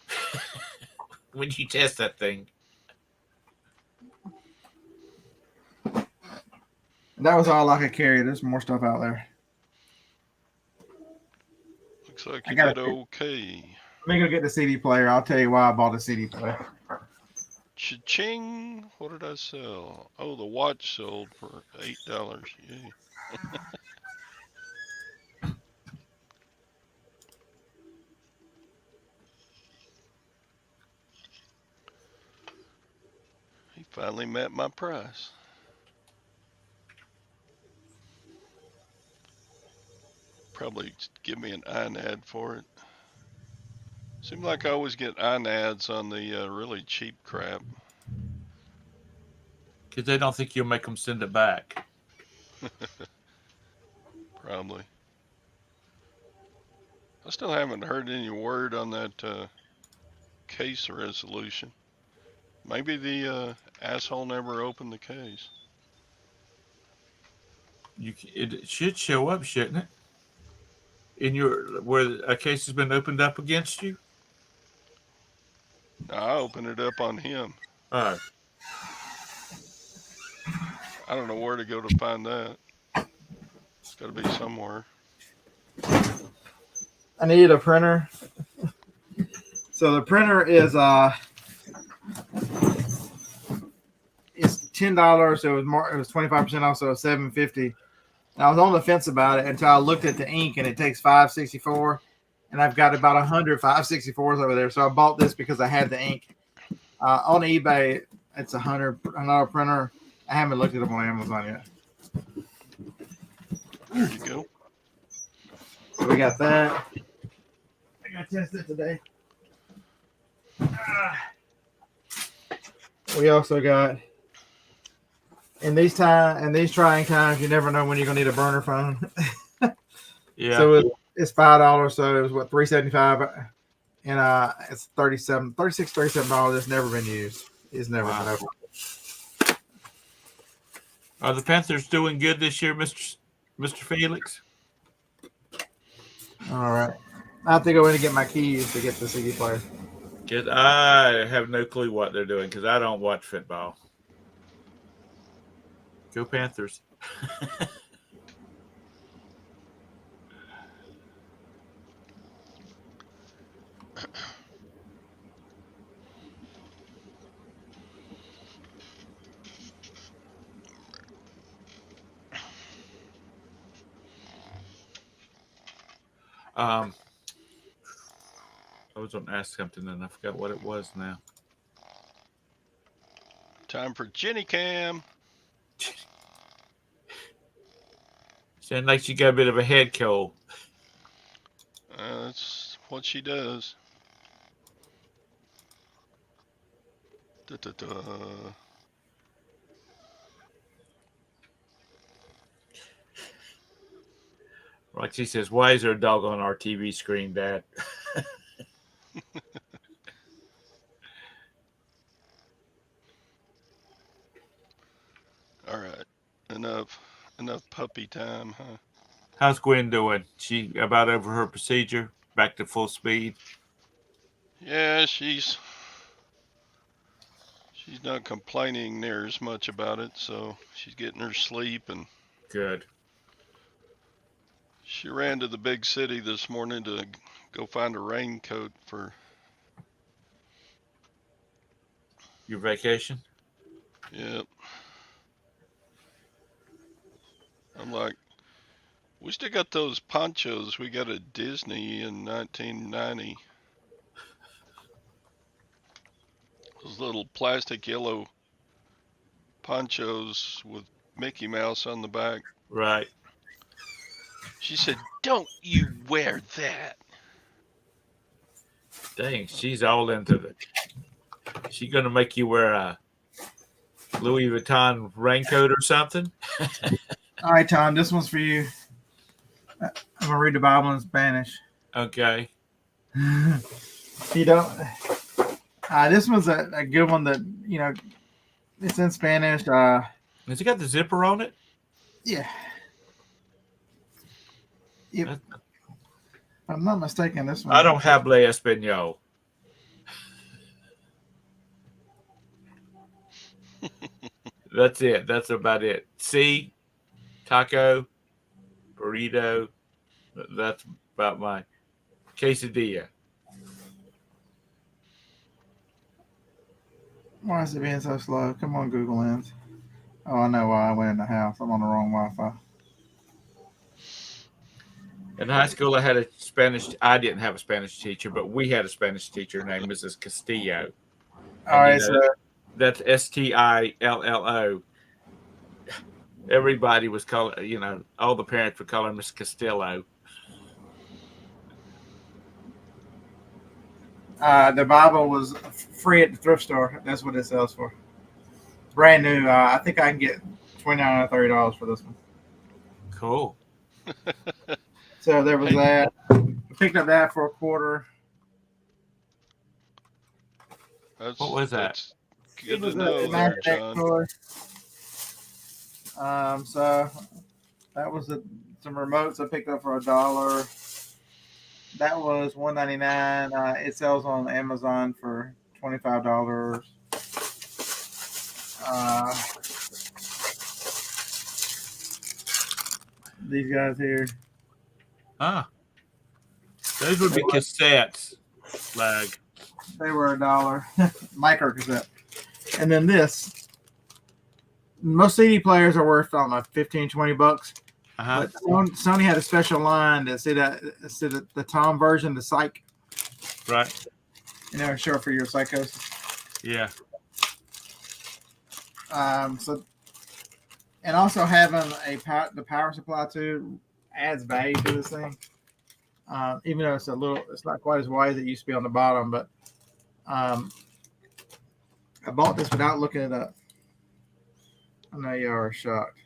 when you test that thing. That was all I could carry. There's more stuff out there. Looks like you did okay. Let me go get the CD player. I'll tell you why I bought a CD player. Cha-ching! What did I sell? Oh, the watch sold for $8. Yay. He finally met my price. Probably give me an INAD for it. Seems like I always get INADs on the really cheap crap. Because they don't think you'll make them send it back. Probably. I still haven't heard any word on that case resolution. Maybe the asshole never opened the case. It should show up, shouldn't it? In where a case has been opened up against you? No, I opened it up on him. Oh. I don't know where to go to find that. It's got to be somewhere. I need a printer. So the printer is it's $10. So it was 25% off, so it was $7.50. And I was on the fence about it until I looked at the ink, and it takes 564, and I've got about 100 564s over there. So I bought this because I had the ink. On eBay, it's another printer. I haven't looked it up on Amazon yet. There you go. So we got that. I got to test it today. We also got in these trying times, you never know when you're gonna need a burner phone. Yeah. So it's $5. So it was what, $3.75, and it's $37. It's never been used. It's never been opened. Are the Panthers doing good this year, Mr. Felix? All right. I have to go in and get my keys to get the CD player. Because I have no clue what they're doing because I don't watch football. Go Panthers. I was going to ask something and I forgot what it was now. Time for Jenny Cam. Sounds like she got a bit of a head cold. That's what she does. Da-da-da. Like she says, why is there a dog on our TV screen, Dad? All right. Enough puppy time, huh? How's Gwen doing? She about over her procedure? Back to full speed? Yeah, she's not complaining near as much about it, so she's getting her sleep, and Good. she ran to the big city this morning to go find a raincoat for Your vacation? Yep. I'm like, we still got those ponchos we got at Disney in 1990. those little plastic yellow ponchos with Mickey Mouse on the back. Right. She said, "Don't you wear that." Dang, she's all into it. She gonna make you wear a Louis Vuitton raincoat or something? All right, Tom, this one's for you. I'm gonna read the Bible in Spanish. Okay. You don't. This one's a good one that it's in Spanish. Has it got the zipper on it? Yeah. If I'm not mistaken, this one. I don't have Le Espanol. That's it. That's about it. See, taco, burrito. That's about my quesadilla. Why is it being so slow? Come on, Google Lens. Oh, I know why I went in the house. I'm on the wrong Wi-Fi. In high school, I had a Spanish. I didn't have a Spanish teacher, but we had a Spanish teacher named Mrs. Castillo. All right, so That's Stillo. Everybody was calling, all the parents would call her Miss Castillo. the Bible was free at the thrift store. That's what it sells for. Brand new. I think I can get $29 or $30 for this one. Cool. So there was that. I picked up that for $1. What was that? That's good It was to know a there, Magic John. toy. So that was some remotes I picked up for $1. That was $1.99. It sells on Amazon for $25. These guys here. Ah, those would be cassettes. Lag. They were $1. Micro cassette. And then this. Most CD players are worth, I don't know, $15-20. Uh-huh. But Sony had a special line that said the Tom version, the Psych. Right. Short for your psychosis. Yeah. So, and also having the power supply too adds value to this thing. Even though it's not quite as wide as it used to be on the bottom, but I bought this without looking it up. I know you are shocked.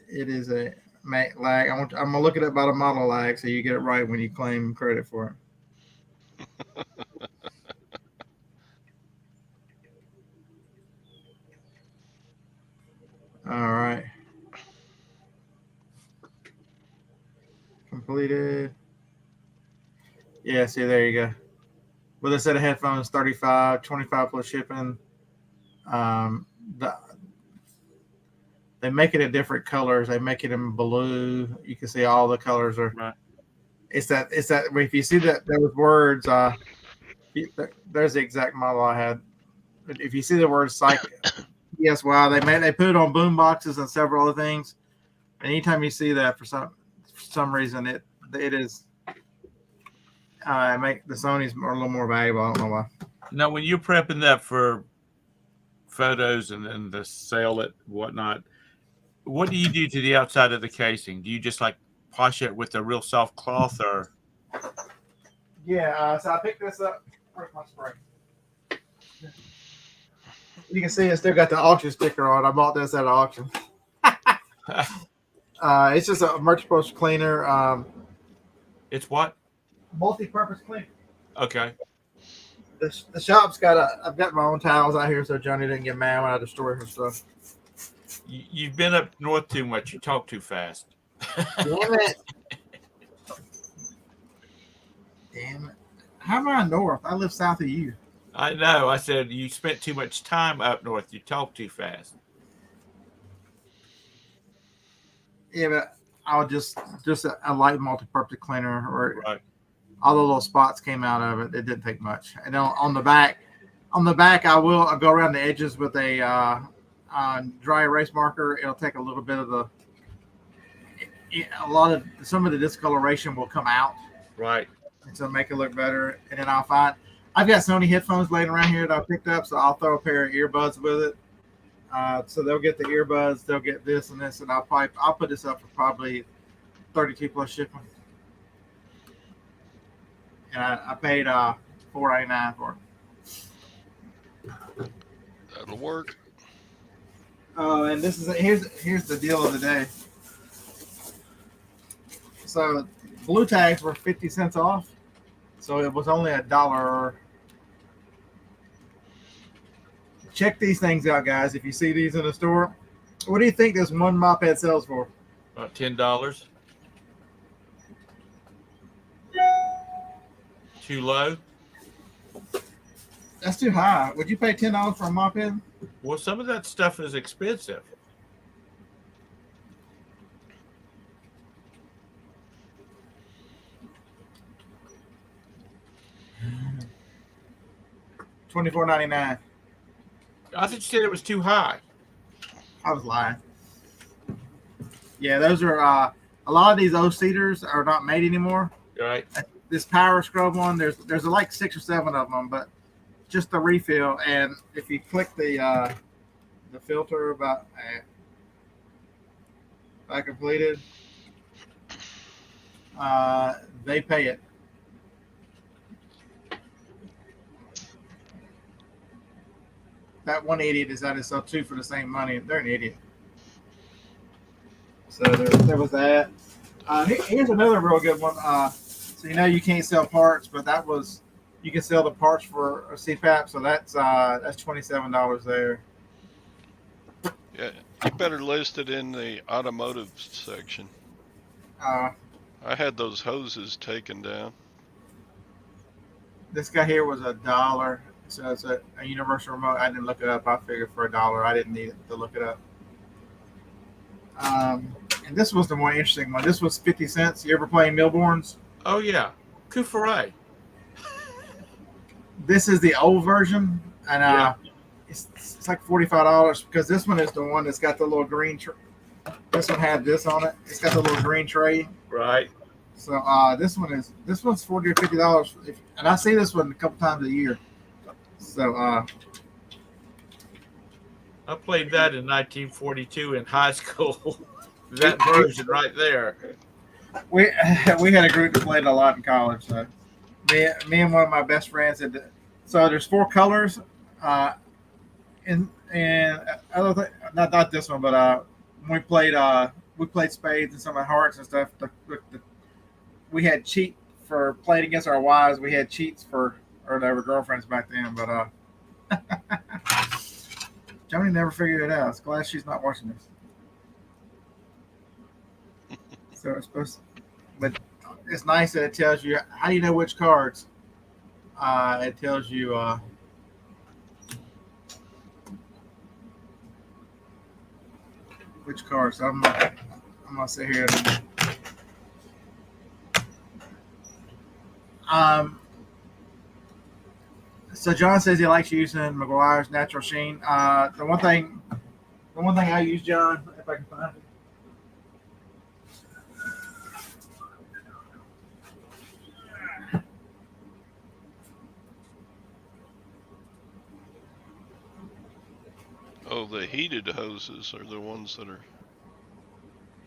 It is a lag. I'm gonna look it up by the model lag, so you get it right when you claim credit for it. All right. Completed. Yeah, see, there you go. With a set of headphones, $35, $25 plus shipping. They make it in different colors. They make it in blue. You can see all the colors are. Right. It's that. If you see that there was words, there's the exact model I had. If you see the word psych, yes, wow, they put it on boom boxes and several other things. And anytime you see that, for some reason, it is. Make the Sonys are a little more valuable. I don't know why. Now, when you're prepping that for photos and then to sell it, whatnot, what do you do to the outside of the casing? Do you just like wash it with a real soft cloth, or? Yeah. So I picked this up. Where's my spray? You can see it still got the auction sticker on. I bought this at an auction. It's just a multi-purpose cleaner. It's what? Multi-purpose cleaner. Okay. The shop's I've got my own towels out here so Johnny didn't get mad when I destroy her stuff. You've been up north too much. You talk too fast. Damn it. Damn it. How am I north? I live south of you. I know. I said you spent too much time up north. You talk too fast. Yeah, but I'll just a light multi-purpose cleaner, or Right. all the little spots came out of it. It didn't take much. And on the back, I'll go around the edges with a dry erase marker. It'll take a little bit of some of the discoloration will come out. Right. And so make it look better. And then I'll find I've got Sony headphones laying around here that I picked up, so I'll throw a pair of earbuds with it. So they'll get the earbuds, they'll get this and this, and I'll put this up for probably 32 plus shipping. And I paid $4.99 for it. That'll work. Oh, and this is here's the deal of the day. So blue tags were 50 cents off, so it was only $1. Check these things out, guys. If you see these in the store, what do you think this one mop head sells for? About $10. Too low? That's too high. Would you pay $10 for a mop head? Well, some of that stuff is expensive. $24.99. I thought you said it was too high. I was lying. Yeah, those are a lot of these O-Cedars are not made anymore. Right? This Power Scrub one, there's like 6 or 7 of them, but just the refill. And if you click the filter about I completed, they pay it. That one idiot decided to sell 2 for the same money. They're an idiot. So there was that. Here's another real good one. So you can't sell parts, but you can sell the parts for a CPAP. So that's $27 there. Yeah, you better list it in the automotive section. I had those hoses taken down. This guy here was $1. So it's a universal remote. I didn't look it up. I figured for $1. I didn't need to look it up. And this was the more interesting one. This was 50 cents. You ever play Milborns? Oh, yeah. Coufferet. This is the old version. And it's like $45 because this one is the one that's got the little green this one had this on it. It's got the little green tray. Right. So this one's $40 or $50. And I see this one a couple times a year. So I played that in 1942 in high school. That version right there. We had a group that played a lot in college. So me and one of my best friends so there's 4 colors. And other thing, not this one, but when we played spades and some of the hearts and stuff. We had cheat for playing against our wives. We had cheats for. Or they were girlfriends back then, but Joni never figured it out. It's glad she's not watching this. So it's supposed to, but it's nice that it tells you how do you know which cards. It tells you which cards. So I'm gonna sit here and so John says he likes using McGuire's natural sheen. The one thing I use, John, if I can find it. Oh, the heated hoses are the ones that are.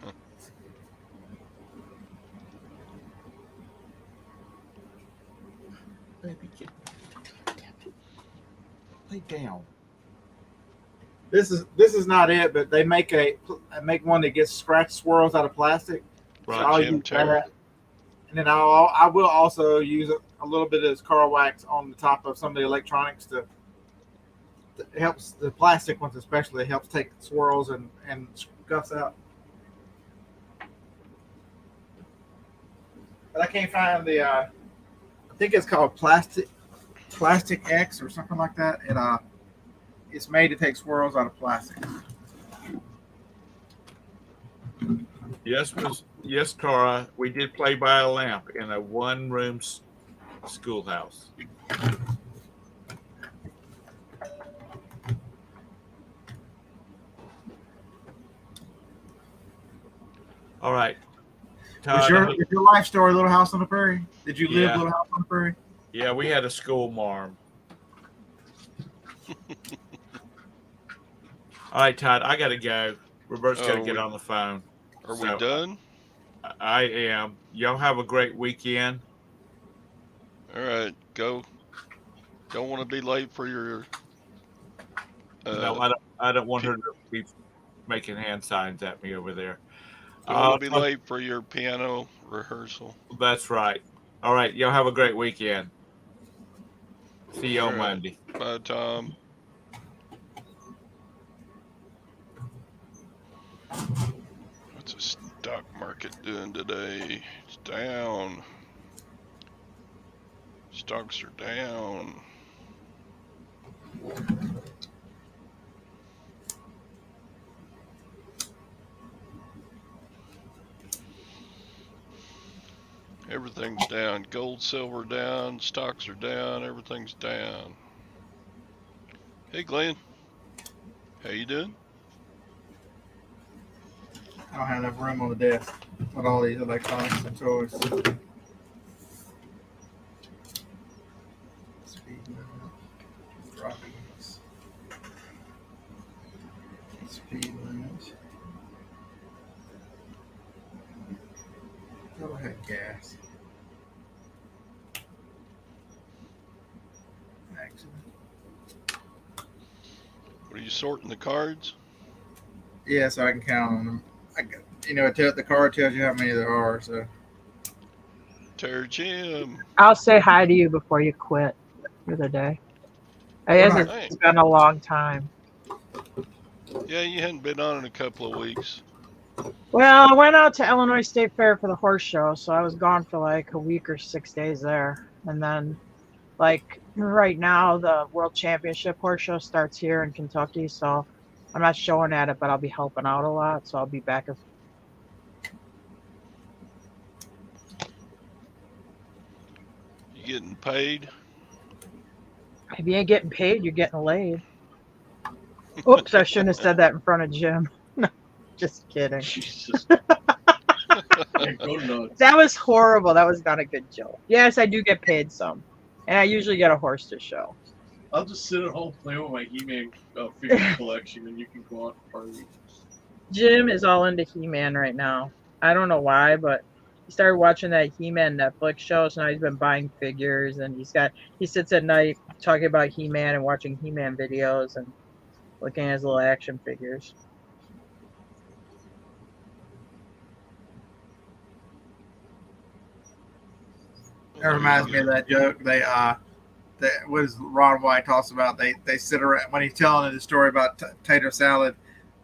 Huh. Baby, lay down. This is not it, but they make one that gets scratch swirls out of plastic. Right, So I'll Jim use Terry. that. And then I will also use a little bit of this car wax on the top of some of the electronics to it helps the plastic ones especially. It helps take swirls and scuffs out. But I can't find the I think it's called Plastic X or something like that. It's made to take swirls out of plastic. Yes, Tara. We did play by a lamp in a one-room schoolhouse. All right. Todd, Is your life story Little House on the Prairie? Did you live Yeah. Little House on the Prairie? Yeah, we had a school marm. All right, Todd, I got to go. Robert's got to get on the phone. Are we done? I am. Y'all have a great weekend. All right, go. Don't want to be late for your. No, I don't want her to be making hand signs at me over there. Don't want to be late for your piano rehearsal. That's right. All right, y'all have a great weekend. See you on Monday. Bye, Tom. What's the stock market doing today? It's down. Stocks are down. Everything's down. Gold, silver down. Stocks are down. Everything's down. Hey, Glenn. How you doing? I don't have enough room on the desk with all these electronics and toys. Speed limit. Droppings. Speed limit. Go ahead, gas. Accident. What are you sorting the cards? Yeah, so I can count on them. The card tells you how many there are. So, Terry Jim. I'll say hi to you before you quit for the day. I guess it's been a long time. Yeah, you hadn't been on in a couple of weeks. Well, I went out to Illinois State Fair for the horse show, so I was gone for like a week or 6 days there. And then, like, right now, the World Championship horse show starts here in Kentucky, so I'm not showing at it, but I'll be helping out a lot, so I'll be back. You getting paid? If you ain't getting paid, you're getting laid. Oops, I shouldn't have said that in front of Jim. Just kidding. Jesus. That was horrible. That was not a good joke. Yes, I do get paid some. And I usually get a horse to show. I'll just sit at home playing with my He-Man figure collection, and you can go out and party. Jim is all into He-Man right now. I don't know why, but he started watching that He-Man Netflix show, so now he's been buying figures, and he sits at night talking about He-Man and watching He-Man videos and looking at his little action figures. that reminds me of that joke. What is Ron White talks about? They sit around when he's telling the story about tater salad.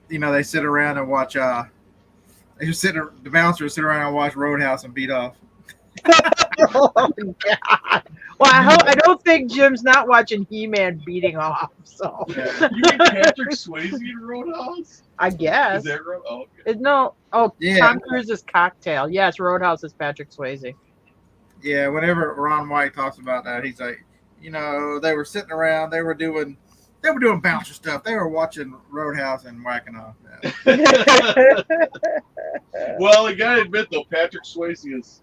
They sit around and watch. The bouncers sit around and watch Roadhouse and beat off. Oh God! Well, I don't think Jim's not watching He-Man beating off. So yeah. You mean Patrick Swayze in Roadhouse? I guess. Is that right? Oh, okay. No. Oh, yeah. Tom Cruise's Cocktail. Yes, Roadhouse is Patrick Swayze. Yeah, whenever Ron White talks about that, he's like, they were sitting around, they were doing bouncer stuff. They were watching Roadhouse and whacking off. Yeah. Well, I gotta admit though, Patrick Swayze was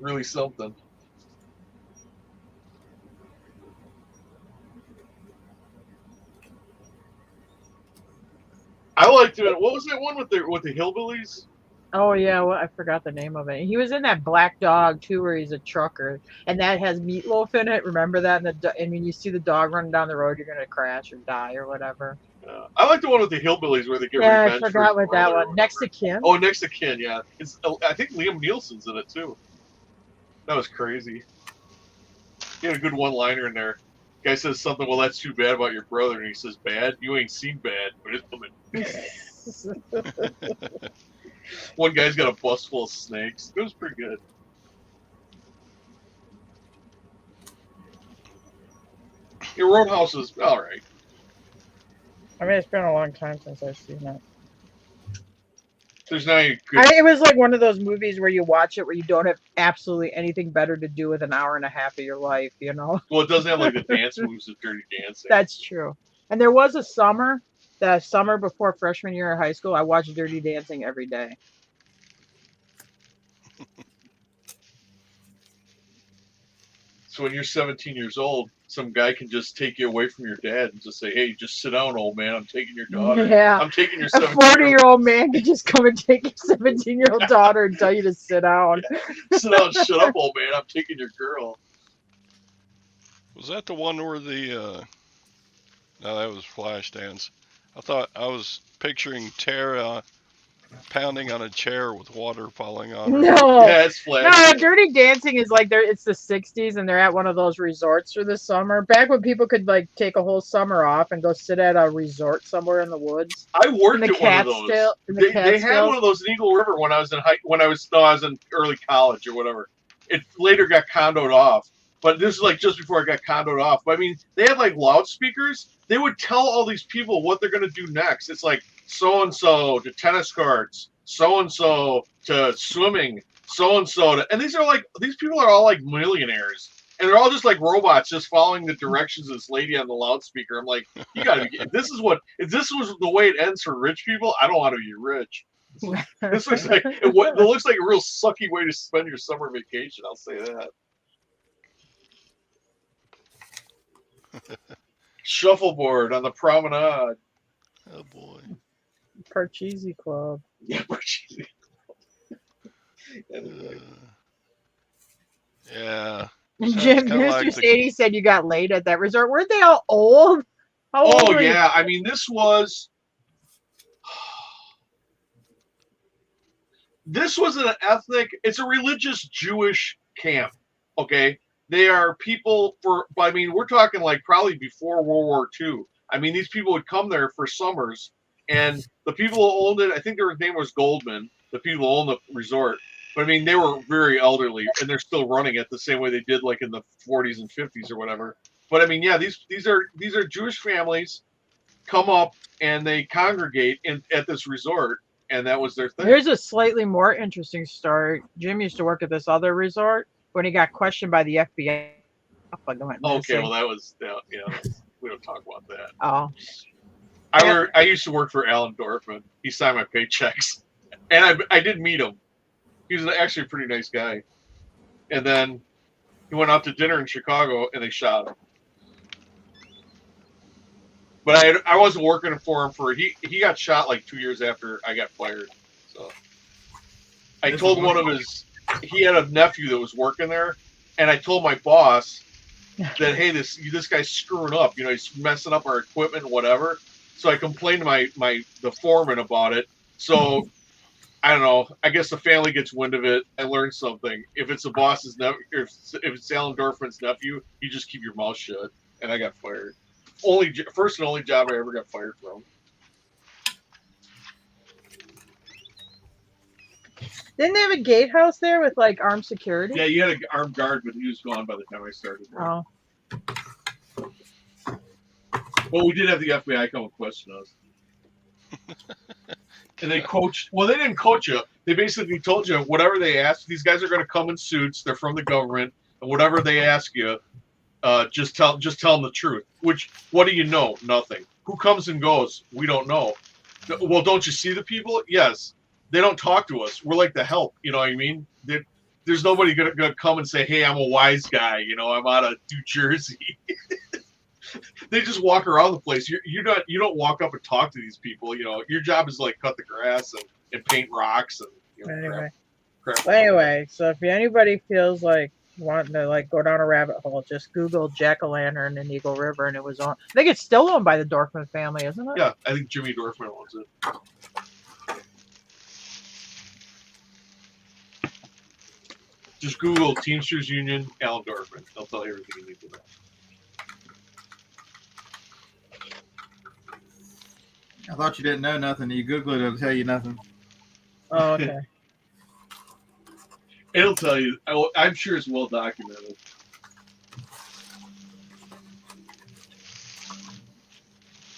really something. I liked it. What was that one with the hillbillies? Oh yeah, well, I forgot the name of it. He was in that Black Dog too, where he's a trucker, and that has meatloaf in it. Remember that? And when you see the dog running down the road, you're gonna crash or die or whatever. I like the one with the hillbillies where they get revenge. Yeah, I forgot what that one. Next to Kin. Oh, Next to Kin. Yeah, I think Liam Nielsen's in it too. That was crazy. He had a good one-liner in there. Guy says something. Well, that's too bad about your brother, and he says, "Bad? You ain't seen bad, but it's coming." One guy's got a bus full of snakes. It was pretty good. Your Roadhouse is all right. I mean, it's been a long time since I've seen that. There's not any good... it was like one of those movies where you watch it where you don't have absolutely anything better to do with an hour and a half of your life, Well, it doesn't have like the dance moves of Dirty Dancing. That's true. And there was the summer before freshman year of high school, I watched Dirty Dancing every day. So when you're 17 years old, some guy can just take you away from your dad and just say, "Hey, just sit down, old man. I'm taking your daughter. Yeah. I'm taking your A 17-year-old. 40-year-old man could just come and take your 17-year-old daughter and tell you to sit down. Sit down, shut up, old man. I'm taking your girl." Was that the one where the? No, that was Flashdance. I thought I was picturing Tara pounding on a chair with water falling on her. No. Yeah, it's Flash. No, Dirty Dancing is like it's the 60s and they're at one of those resorts for the summer. Back when people could like take a whole summer off and go sit at a resort somewhere in the woods. I worked In the at one of those. They had one of those in Eagle River when I was in I was in early college or whatever. It later got condoed off, but this is like just before it got condoed off. But I mean, they had like loudspeakers. They would tell all these people what they're gonna do next. It's like so and so to tennis courts, so and so to swimming, so and so to, and these people are all like millionaires. And they're all just like robots, just following the directions of this lady on the loudspeaker. I'm like, you gotta be. If this was the way it ends for rich people, I don't want to be rich. This looks like it looks like a real sucky way to spend your summer vacation. I'll say that. Shuffleboard on the promenade. Oh boy. Parcheesi Club. Yeah, Parcheesi. Anyway. Yeah. Jim, Mr. like Sadie said you got laid at that resort. Weren't they all old? How old Oh were you? yeah, I mean this was an ethnic. It's a religious Jewish camp. Okay, they are people I mean, we're talking like probably before World War II. I mean, these people would come there for summers, and the people who owned it, I think their name was Goldman. The people who owned the resort. But I mean, they were very elderly, and they're still running it the same way they did, like in the 40s and 50s or whatever. But I mean, yeah, these are Jewish families come up and they congregate at this resort, and that was their thing. Here's a slightly more interesting story. Jim used to work at this other resort when he got questioned by the FBI. Okay, well that was we don't talk about that. Oh. I used to work for Alan Dorfman. He signed my paychecks, and I did meet him. He was actually a pretty nice guy. And then he went out to dinner in Chicago, and they shot him. But I wasn't working for him he got shot like 2 years after I got fired. So I told he had a nephew that was working there, and I told my boss that, hey, this guy's screwing up. He's messing up our equipment and whatever. So I complained to the foreman about it. So I don't know. I guess the family gets wind of it. I learned something. If it's the boss's nephew, if it's Alan Dorfman's nephew, you just keep your mouth shut. And I got fired. First and only job I ever got fired from. Didn't they have a gatehouse there with like armed security? Yeah, you had an armed guard, but he was gone by the time I started. Oh. Well, we did have the FBI come and question us. And they coached. Well, they didn't coach you. They basically told you whatever they asked. These guys are going to come in suits. They're from the government, and whatever they ask you, just tell them the truth. Which, what do you know? Nothing. Who comes and goes? We don't know. Well, don't you see the people? Yes. They don't talk to us. We're like the help. You know what I mean? There's nobody going to come and say, "Hey, I'm a wise guy. I'm out of New Jersey." They just walk around the place. You don't walk up and talk to these people. Your job is to like cut the grass and paint rocks and Anyway. crap. Well, anyway, so if anybody feels like wanting to like go down a rabbit hole, just Google jack-o'-lantern in Eagle River, and it was on. I think it's still owned by the Dorfman family, isn't it? Yeah, I think Jimmy Dorfman owns it. Just Google Teamsters Union Alan Dorfman. They'll tell you everything you need to know. I thought you didn't know nothing. You Google it, it'll tell you nothing. Oh, okay. It'll tell you. I'm sure it's well documented.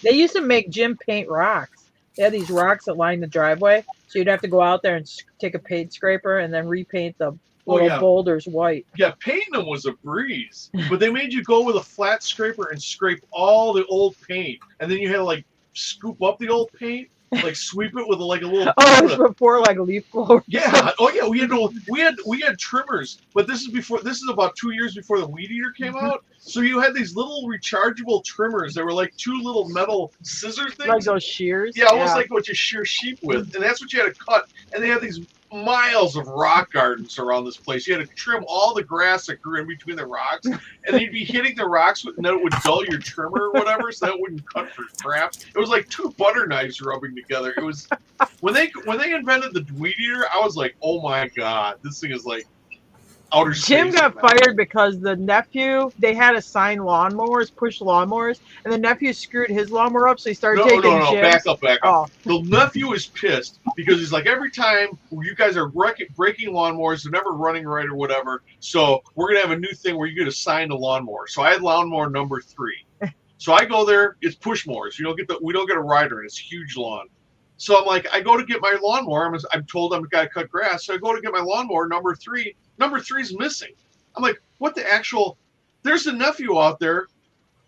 They used to make Jim paint rocks. They had these rocks that line the driveway, so you'd have to go out there and take a paint scraper and then repaint the little boulders white. Yeah, painting them was a breeze, but they made you go with a flat scraper and scrape all the old paint, and then you had to like scoop up the old paint. like sweep it with like a little. Oh, it was before like leaf blower. Yeah. Oh yeah. We had trimmers, but this is before. This is about 2 years before the weed eater came out. So you had these little rechargeable trimmers. They were like two little metal scissor things. Like those shears. Yeah, almost like what you shear sheep with, and that's what you had to cut. And they had these miles of rock gardens around this place. You had to trim all the grass that grew in between the rocks, and then you'd be hitting the rocks, and then it would dull your trimmer or whatever, so that wouldn't cut for crap. It was like two butter knives rubbing together. It was when they invented the weed eater, I was like, oh my god, this thing is like outer space. Jim got fired because the nephew, they had assigned lawnmowers, push lawnmowers, and the nephew screwed his lawnmower up, so he started taking Jim's. Back up. Oh. The nephew is pissed because he's like, every time you guys are breaking lawnmowers, they're never running right or whatever, so we're going to have a new thing where you get assigned a lawnmower. So I had lawnmower number 3. So I go there, it's push mowers. We don't get a rider, and it's a huge lawn. So I'm like, I go to get my lawnmower. I'm told I'm got to cut grass. So I go to get my lawnmower number 3. Number 3 is missing. I'm like, what the actual? There's a nephew out there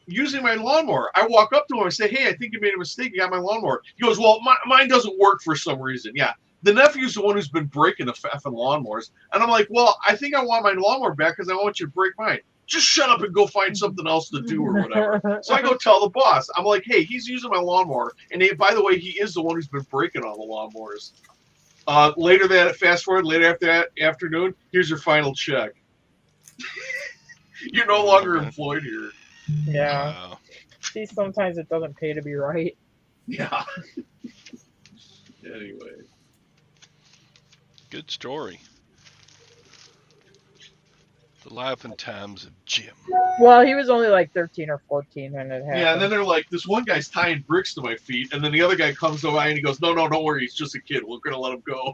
using my lawnmower. I walk up to him and say, hey, I think you made a mistake. You got my lawnmower. He goes, well, mine doesn't work for some reason. Yeah. The nephew's the one who's been breaking the effing lawnmowers. And I'm like, well, I think I want my lawnmower back because I want you to break mine. Just shut up and go find something else to do or whatever. So I go tell the boss. I'm like, hey, he's using my lawnmower. And by the way, he is the one who's been breaking all the lawnmowers. Fast forward later after that afternoon, here's your final check. You're no longer employed here. Yeah. Wow. See, sometimes it doesn't pay to be right. Yeah. Anyway. Good story. The life and times of Jim. Well, he was only like 13 or 14 when it happened. Yeah, and then they're like, this one guy's tying bricks to my feet, and then the other guy comes over and he goes, no, don't worry, he's just a kid. We're going to let him go.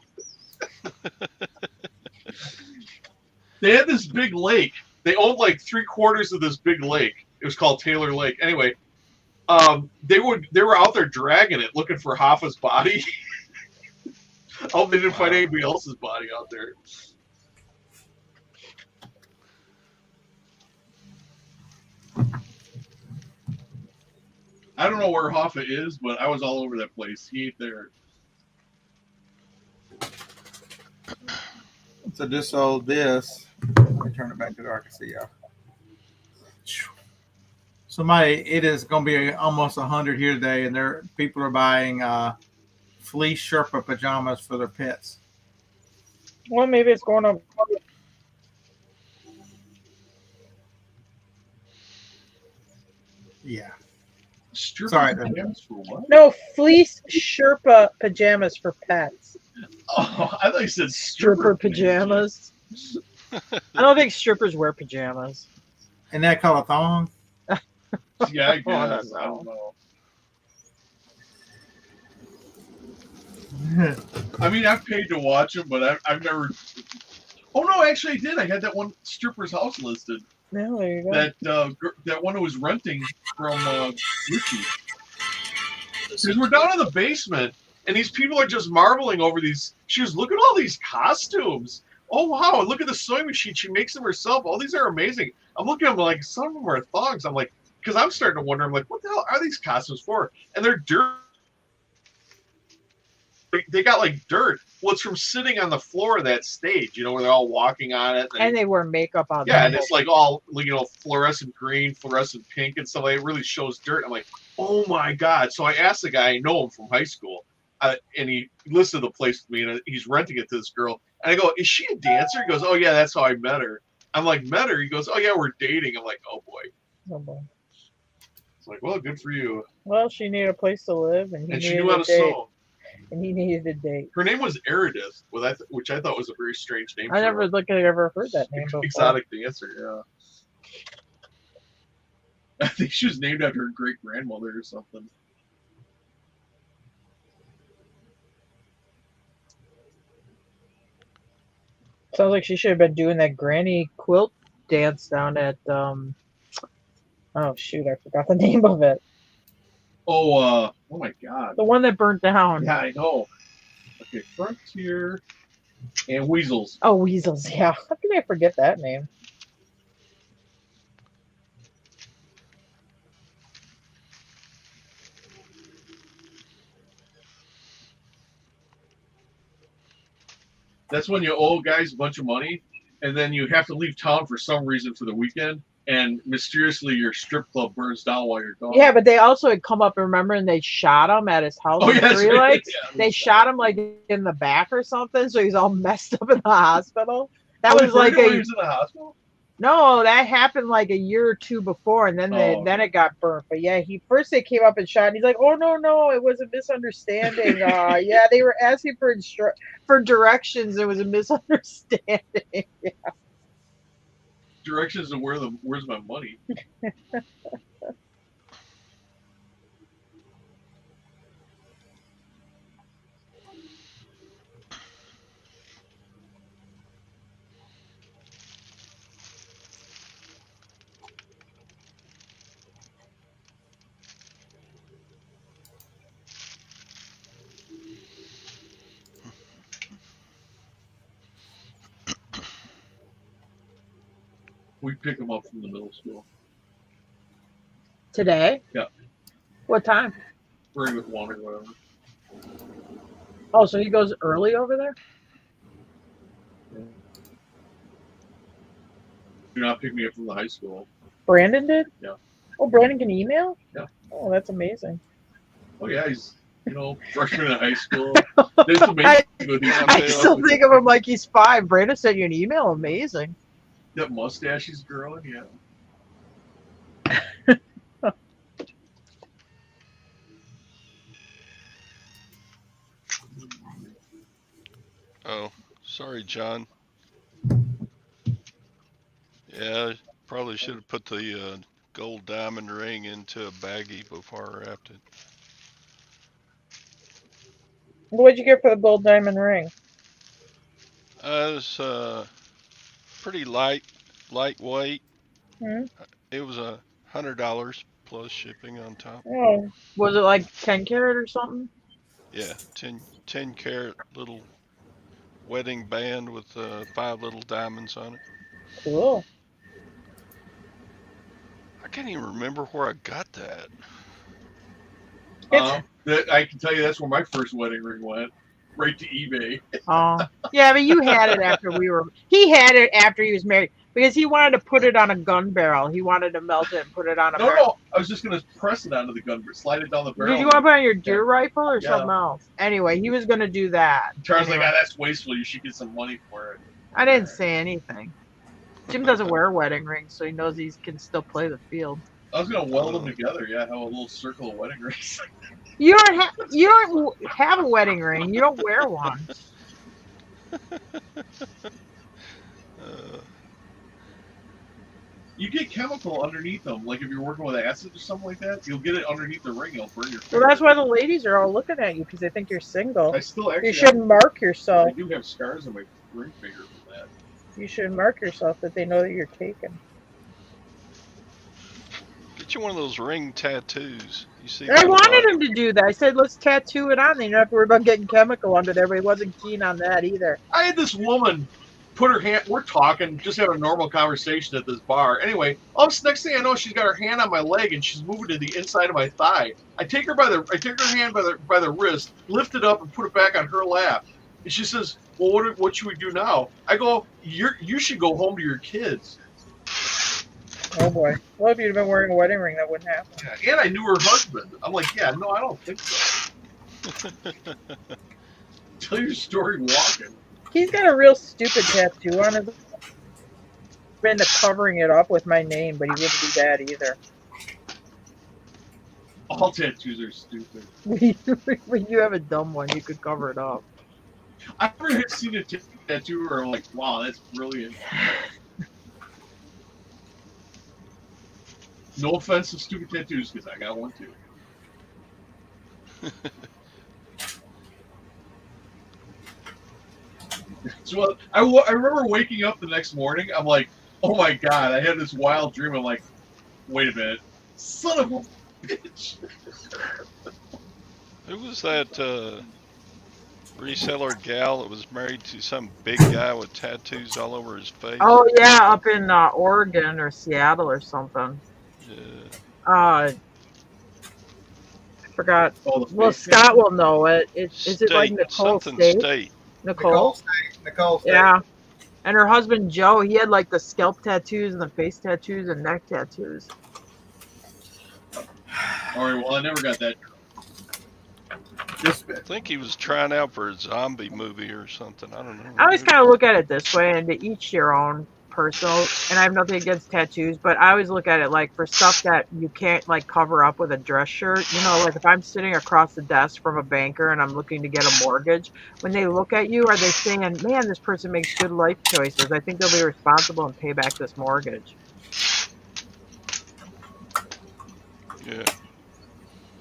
They had this big lake. They owned like 3/4 of this big lake. It was called Taylor Lake. Anyway, they were out there dragging it, looking for Hoffa's body. Oh, they didn't find anybody else's body out there. I don't know where Hoffa is, but I was all over that place. He ain't there. So just sold this. Let me turn it back to dark and see y'all. Somebody, it is going to be almost 100 here today, and people are buying fleece Sherpa pajamas for their pets. Well, maybe it's going to. Yeah. Sorry, Sorry. for what? No, fleece Sherpa pajamas for pets. Oh, I thought you said Stripper pajamas. I don't think strippers wear pajamas. And that called a thong? Yeah, I guess. I don't know. I mean, I've paid to watch them, but I've never. Oh no, actually, I did. I had that one stripper's house listed. Yeah, there you go. That one who was renting from Richie. Because we're down in the basement, and these people are just marveling over these. She was, look at all these costumes. Oh wow, look at the sewing machine. She makes them herself. All these are amazing. I'm looking at them like some of them are thongs. I'm like, because I'm starting to wonder. I'm like, what the hell are these costumes for? And they're dirt. They got like dirt. Well, it's from sitting on the floor of that stage, you know, where they're all walking on it. And they wear makeup on yeah, them. and it's like all, you know, fluorescent green, fluorescent pink, and stuff. It really shows dirt. I'm like, oh my god! So I asked the guy, I know him from high school, and he listed the place with me, and he's renting it to this girl. And I go, is she a dancer? He goes, oh yeah, that's how I met her. I'm like, met her? He goes, oh yeah, we're dating. I'm like, oh boy. Oh boy. It's like, well, good for you. Well, she needed a place to live, and she knew how to sew. And he needed a date. Her name was Eridith, which I thought was a very strange name. I never ever heard that name before. Exotic dancer, yeah. I think she was named after her great grandmother or something. Sounds like she should have been doing that granny quilt dance down at oh shoot, I forgot the name of it. Oh my god. The one that burnt down. Yeah, I know. Okay, Frontier and Weasels. Oh, Weasels, yeah. How can I forget that name? That's when you owe guys a bunch of money, and then you have to leave town for some reason for the weekend, and mysteriously your strip club burns down while you're gone. Yeah, but they also had come up, remember, and they shot him at his house Oh, in yes, Three right. Lakes. Yeah, They shot him like in the back or something, so he's all messed up in the hospital. That Oh, was like he was in the hospital? no, that happened like a year or two before, and then then it got burnt. But yeah, first they came up and shot, and he's like, "Oh no, it was a misunderstanding. Yeah, they were asking for directions. It was a misunderstanding." Yeah. Directions to where's my money? We pick him up from the middle school. Today? Yeah. What time? Bring with one or whatever. Oh, so he goes early over there? Yeah. Do not pick me up from the high school. Brandon did? Yeah. Oh, Brandon can email? Yeah. Oh, that's amazing. Oh yeah, he's freshman in high school. That's amazing. I still think of him like he's 5. Brandon sent you an email. Amazing. That mustache he's growing, yeah. Oh, sorry, John. Yeah, probably should have put the gold diamond ring into a baggie before I wrapped it. What'd you get for the gold diamond ring? It's pretty lightweight. Hmm? It was $100 plus shipping on top. Oh, was it like 10 karat or something? Yeah, 10 carat little wedding band with 5 little diamonds on it. Cool. I can't even remember where I got that. I can tell you that's where my first wedding ring went. Right to eBay. Oh, yeah, but you had it after he had it after he was married because he wanted to put it on a gun barrel. He wanted to melt it and put it on a barrel. No, I was just going to press it onto the gun, slide it down the barrel. Did you want to put it on your deer rifle or something else? Anyway, he was going to do that. Charles like, that's wasteful. You should get some money for it. I didn't say anything. Jim doesn't wear wedding rings, so he knows he can still play the field. I was going to weld them together. Yeah, have a little circle of wedding rings. You don't have a wedding ring. You don't wear one. You get chemical underneath them. Like if you're working with acid or something like that, you'll get it underneath the ring. It'll burn your finger. Well, that's why the ladies are all looking at you because they think you're single. I still actually. You shouldn't mark yourself. I do have scars on my ring finger from that. You should mark yourself that they know that you're taken. Get you one of those ring tattoos. You see? I wanted him to do that. I said, let's tattoo it on. Then you don't have to worry about getting chemical under there, but he wasn't keen on that either. I had this woman put her hand. We're talking, just having a normal conversation at this bar. Anyway, next thing I know, she's got her hand on my leg and she's moving to the inside of my thigh. I take her hand by the wrist, lift it up, and put it back on her lap. And she says, "Well, what should we do now?" I go, "You should go home to your kids." Oh boy! Well, if you'd have been wearing a wedding ring, that wouldn't happen. And I knew her husband. I'm like, yeah, no, I don't think so. Tell your story walking. He's got a real stupid tattoo on his. Been covering it up with my name, but he wouldn't do that either. All tattoos are stupid. When you have a dumb one, you could cover it up. I've never seen a tattoo where I'm like, wow, that's brilliant. No offense to stupid tattoos, because I got one too. So I remember waking up the next morning. I'm like, oh my god! I had this wild dream. I'm like, wait a minute, son of a bitch! Who was that reseller gal that was married to some big guy with tattoos all over his face? Oh yeah, up in Oregon or Seattle or something. Yeah. I forgot. Well, Scott will know it. Is it like Nicole State? Nicole? Nicole said. Yeah. And her husband Joe, he had like the scalp tattoos and the face tattoos and neck tattoos. All right, well, I never got that. Just, I think he was trying out for a zombie movie or something. I don't know. I always kind of look at it this way, and to each your own personal. And I have nothing against tattoos, but I always look at it like for stuff that you can't like cover up with a dress shirt. You know, like if I'm sitting across the desk from a banker and I'm looking to get a mortgage, when they look at you, are they saying, "Man, this person makes good life choices. I think they'll be responsible and pay back this mortgage." Yeah.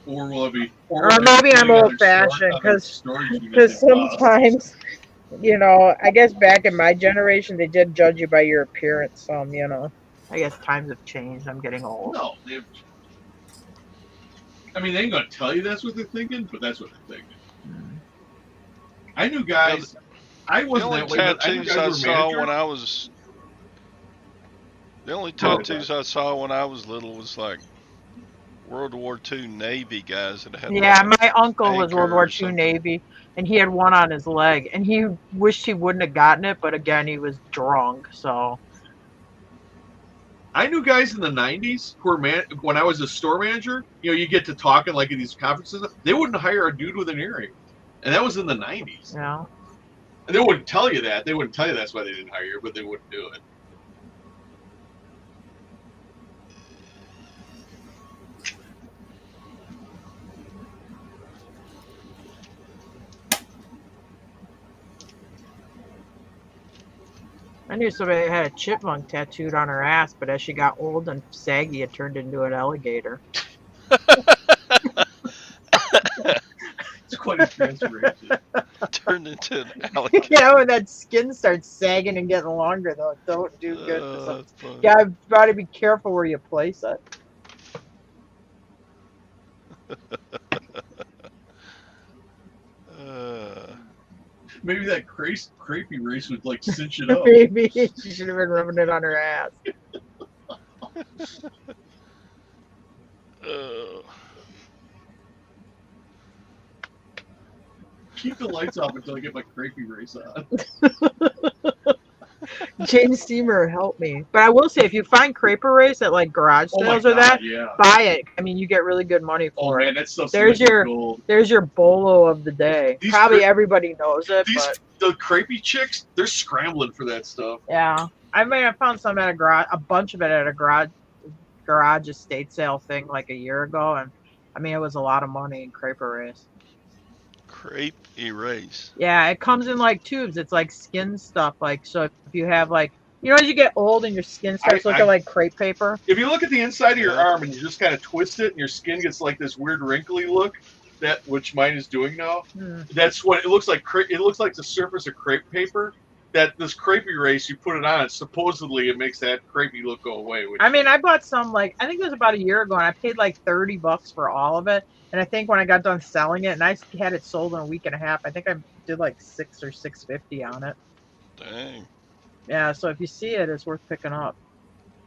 Or will it be? Or maybe I'm old-fashioned because sometimes, you know, I guess back in my generation, they did judge you by your appearance. Some, you know, I guess times have changed. I'm getting old. No, I mean, they ain't gonna tell you that's what they're thinking, but that's what they're thinking. I knew guys. I The wasn't only that way, but I knew tattoos guys I were saw managers. when I was. The only tattoos I saw when I was little was like World War II Navy guys that had. Yeah, like my uncle was anchor World War or II something. Navy, and he had one on his leg, and he wished he wouldn't have gotten it, but again, he was drunk, so. I knew guys in the '90s who were when I was a store manager. You know, you get to talking like at these conferences. They wouldn't hire a dude with an earring, and that was in the '90s. Yeah. And they wouldn't tell you that. They wouldn't tell you that's why they didn't hire you, but they wouldn't do it. I knew somebody that had a chipmunk tattooed on her ass, but as she got old and saggy, it turned into an alligator. It's quite a transformation. Turned into an alligator. You know, when that skin starts sagging and getting longer, though, it don't do good. For some. That's funny. Yeah, I've got to be careful where you place it. Maybe that crepey race would like cinch it up. Maybe she should have been rubbing it on her ass. Keep the lights off until I get my crepey race on. Jane Steamer, help me. But I will say, if you find crepe race at like garage Oh my sales or God, that, yeah. buy it. I mean, you get really good money Oh for it. man, that stuff's There's liquid your gold. there's your bolo of the day. These Probably cre- everybody knows it, These but the crepey chicks, they're scrambling for that stuff. yeah. I mean, I found some at a garage, a bunch of it at a garage estate sale thing like a year ago, and I mean, it was a lot of money in crepe race. Crepe erase. Yeah, it comes in like tubes. It's like skin stuff. Like, so if you have like, you know, as you get old and your skin starts looking like crepe paper. If you look at the inside of your Yeah. arm and you just kind of twist it, and your skin gets like this weird wrinkly look, that which mine is doing now. That's what it looks like. It looks like the surface of crepe paper. That this crepe erase, you put it on, supposedly it makes that crepey look go away. Which, I mean, I bought some like I think it was about a year ago, and I paid like $30 for all of it. And I think when I got done selling it, and I had it sold in a week and a half, I think I did like $600 or $650 on it. Dang. Yeah, so if you see it, it's worth picking up.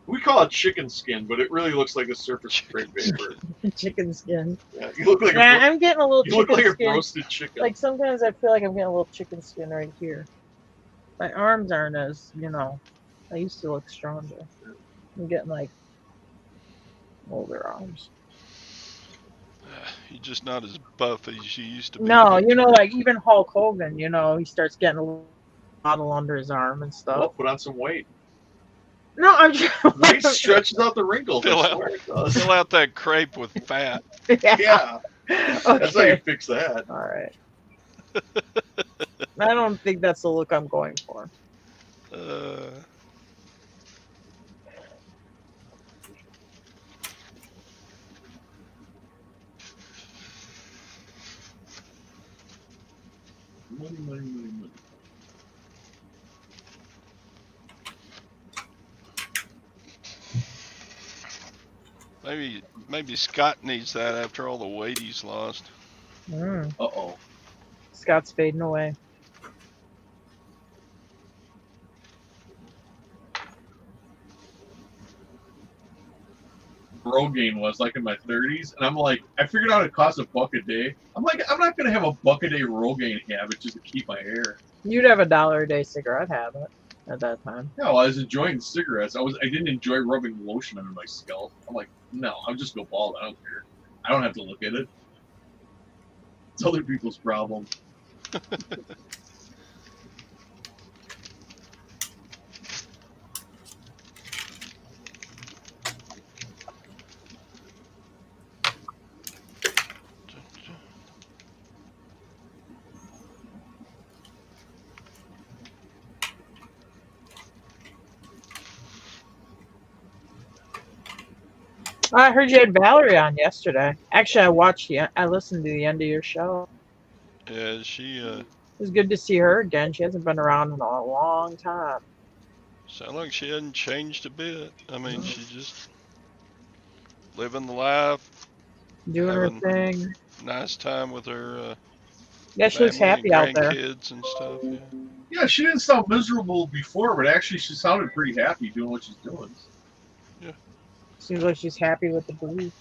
we call it chicken skin, but it really looks like a surface of crepe paper. Chicken skin. Yeah, you look like Yeah, I'm getting a little you look chicken like a skin. roasted chicken. Like sometimes I feel like I'm getting a little chicken skin right here. My arms aren't as, you know, I used to look stronger. I'm getting like older arms. You're just not as buff as you used to be. No, you know, like even Hulk Hogan, you know, he starts getting a little model under his arm and Well, stuff. put on some weight. No, I'm just Weight stretches out the wrinkles. Fill I out- swear it does. Fill out that crepe with fat. Yeah, that's how you Okay. fix that. All right. I don't think that's the look I'm going for. Money, money, money, money. Maybe Scott needs that after all the weight he's lost. Uh-oh. Scott's fading away. Rogaine was, like in my 30s, and I'm like, I figured out it costs $1 a day. I'm like, I'm not gonna have $1 a day Rogaine habit just to keep my hair. You'd have $1 a day cigarette habit at that time. No, I was enjoying cigarettes. I didn't enjoy rubbing lotion under my scalp. I'm like, no, I'll just go bald. I don't care. I don't have to look at it. It's other people's problem. I heard you had Valerie on yesterday. Actually, I listened to the end of your show. Yeah, she It was good to see her again. She hasn't been around in a long time. sounded like she hadn't changed a bit. I mean, she just living the life, Doing her having thing. nice time with her Yeah, she looks family and happy out there. grandkids and stuff. Yeah. Yeah, she didn't sound miserable before, but actually she sounded pretty happy doing what she's doing. Seems like she's happy with the belief.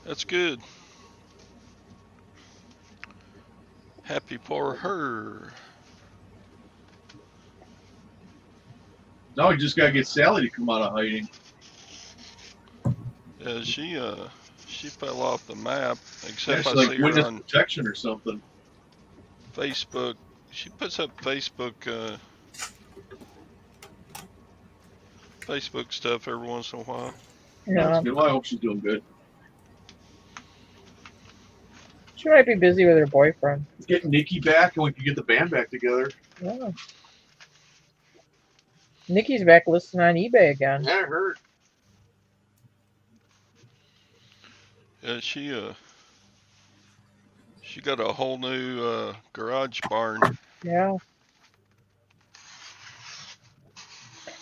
That's good. Happy for her. Now we just gotta get Sally to come out of hiding. Yeah, she fell off the map. Yeah, Except she's I like see her witness on protection or something. Facebook. She puts up Facebook stuff every once in a while. Yeah. That's good. Well, I hope she's doing good. She might be busy with her boyfriend. Get Nikki back and we can get the band back together. Yeah. Nikki's back listing on eBay again. Yeah, I heard. Yeah, she got a whole new garage barn. Yeah.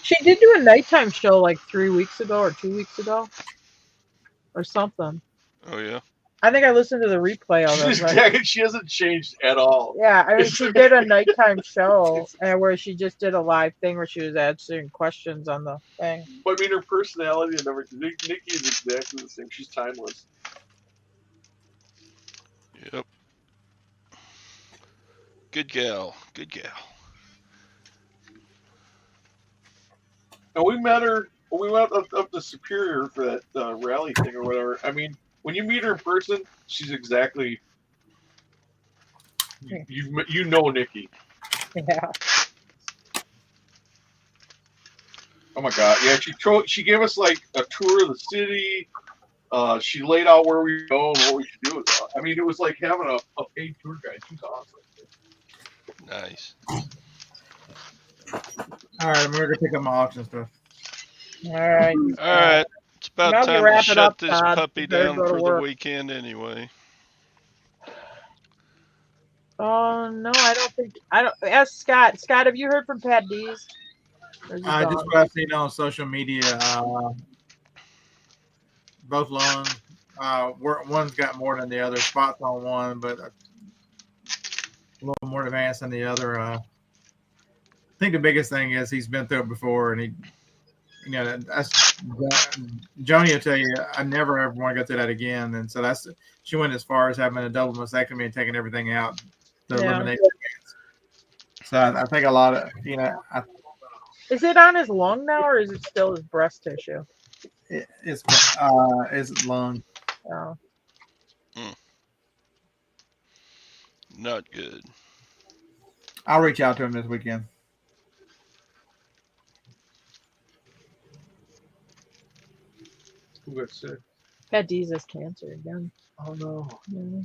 She did do a nighttime show like 3 weeks ago or 2 weeks ago. Or something. Oh yeah. I think I listened to the replay of it. But She hasn't changed at all. yeah, I mean, she did a nighttime show where she just did a live thing where she was answering questions on the thing. But I mean, her personality and everything. Nikki is exactly the same. She's timeless. Yep. Good gal. Good gal. And we met her. We went up to Superior for that rally thing or whatever. I mean, when you meet her in person, she's exactly. You know Nikki. Yeah. Oh my God! Yeah, she gave us like a tour of the city. She laid out where we go and what we should do. I mean, it was like having a paid tour guide. She's awesome. Nice. All right, I'm gonna go pick up my auction stuff. All right. All right. It's about Now time wrap to it shut up, this Todd. puppy You better down go to for the work. weekend anyway. Oh no, I don't think I don't. Ask Scott. Scott, have you heard from Pat Dees? Or is he Just gone? what I've seen on social media. Both loans. One's got more than the other. Spots on one, but a little more advanced than the other. I think the biggest thing is he's been through it before, and that's Joni will tell you. I never ever want to go through that again, and so she went as far as having a double mastectomy and taking everything out to eliminate the cancer. So I think a lot of Is it on his lung now, or is it still his breast tissue? it's lung. Oh. Not good. I'll reach out to him this weekend. Who got sick? Pat Dees has cancer again. Oh no. Yeah.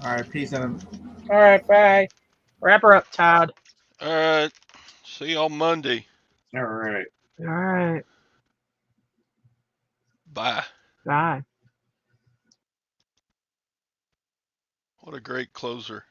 All right, peace and. All right, bye. Wrap her up, Todd. All right. See you on Monday. All right. All right. Bye. Bye. What a great closer.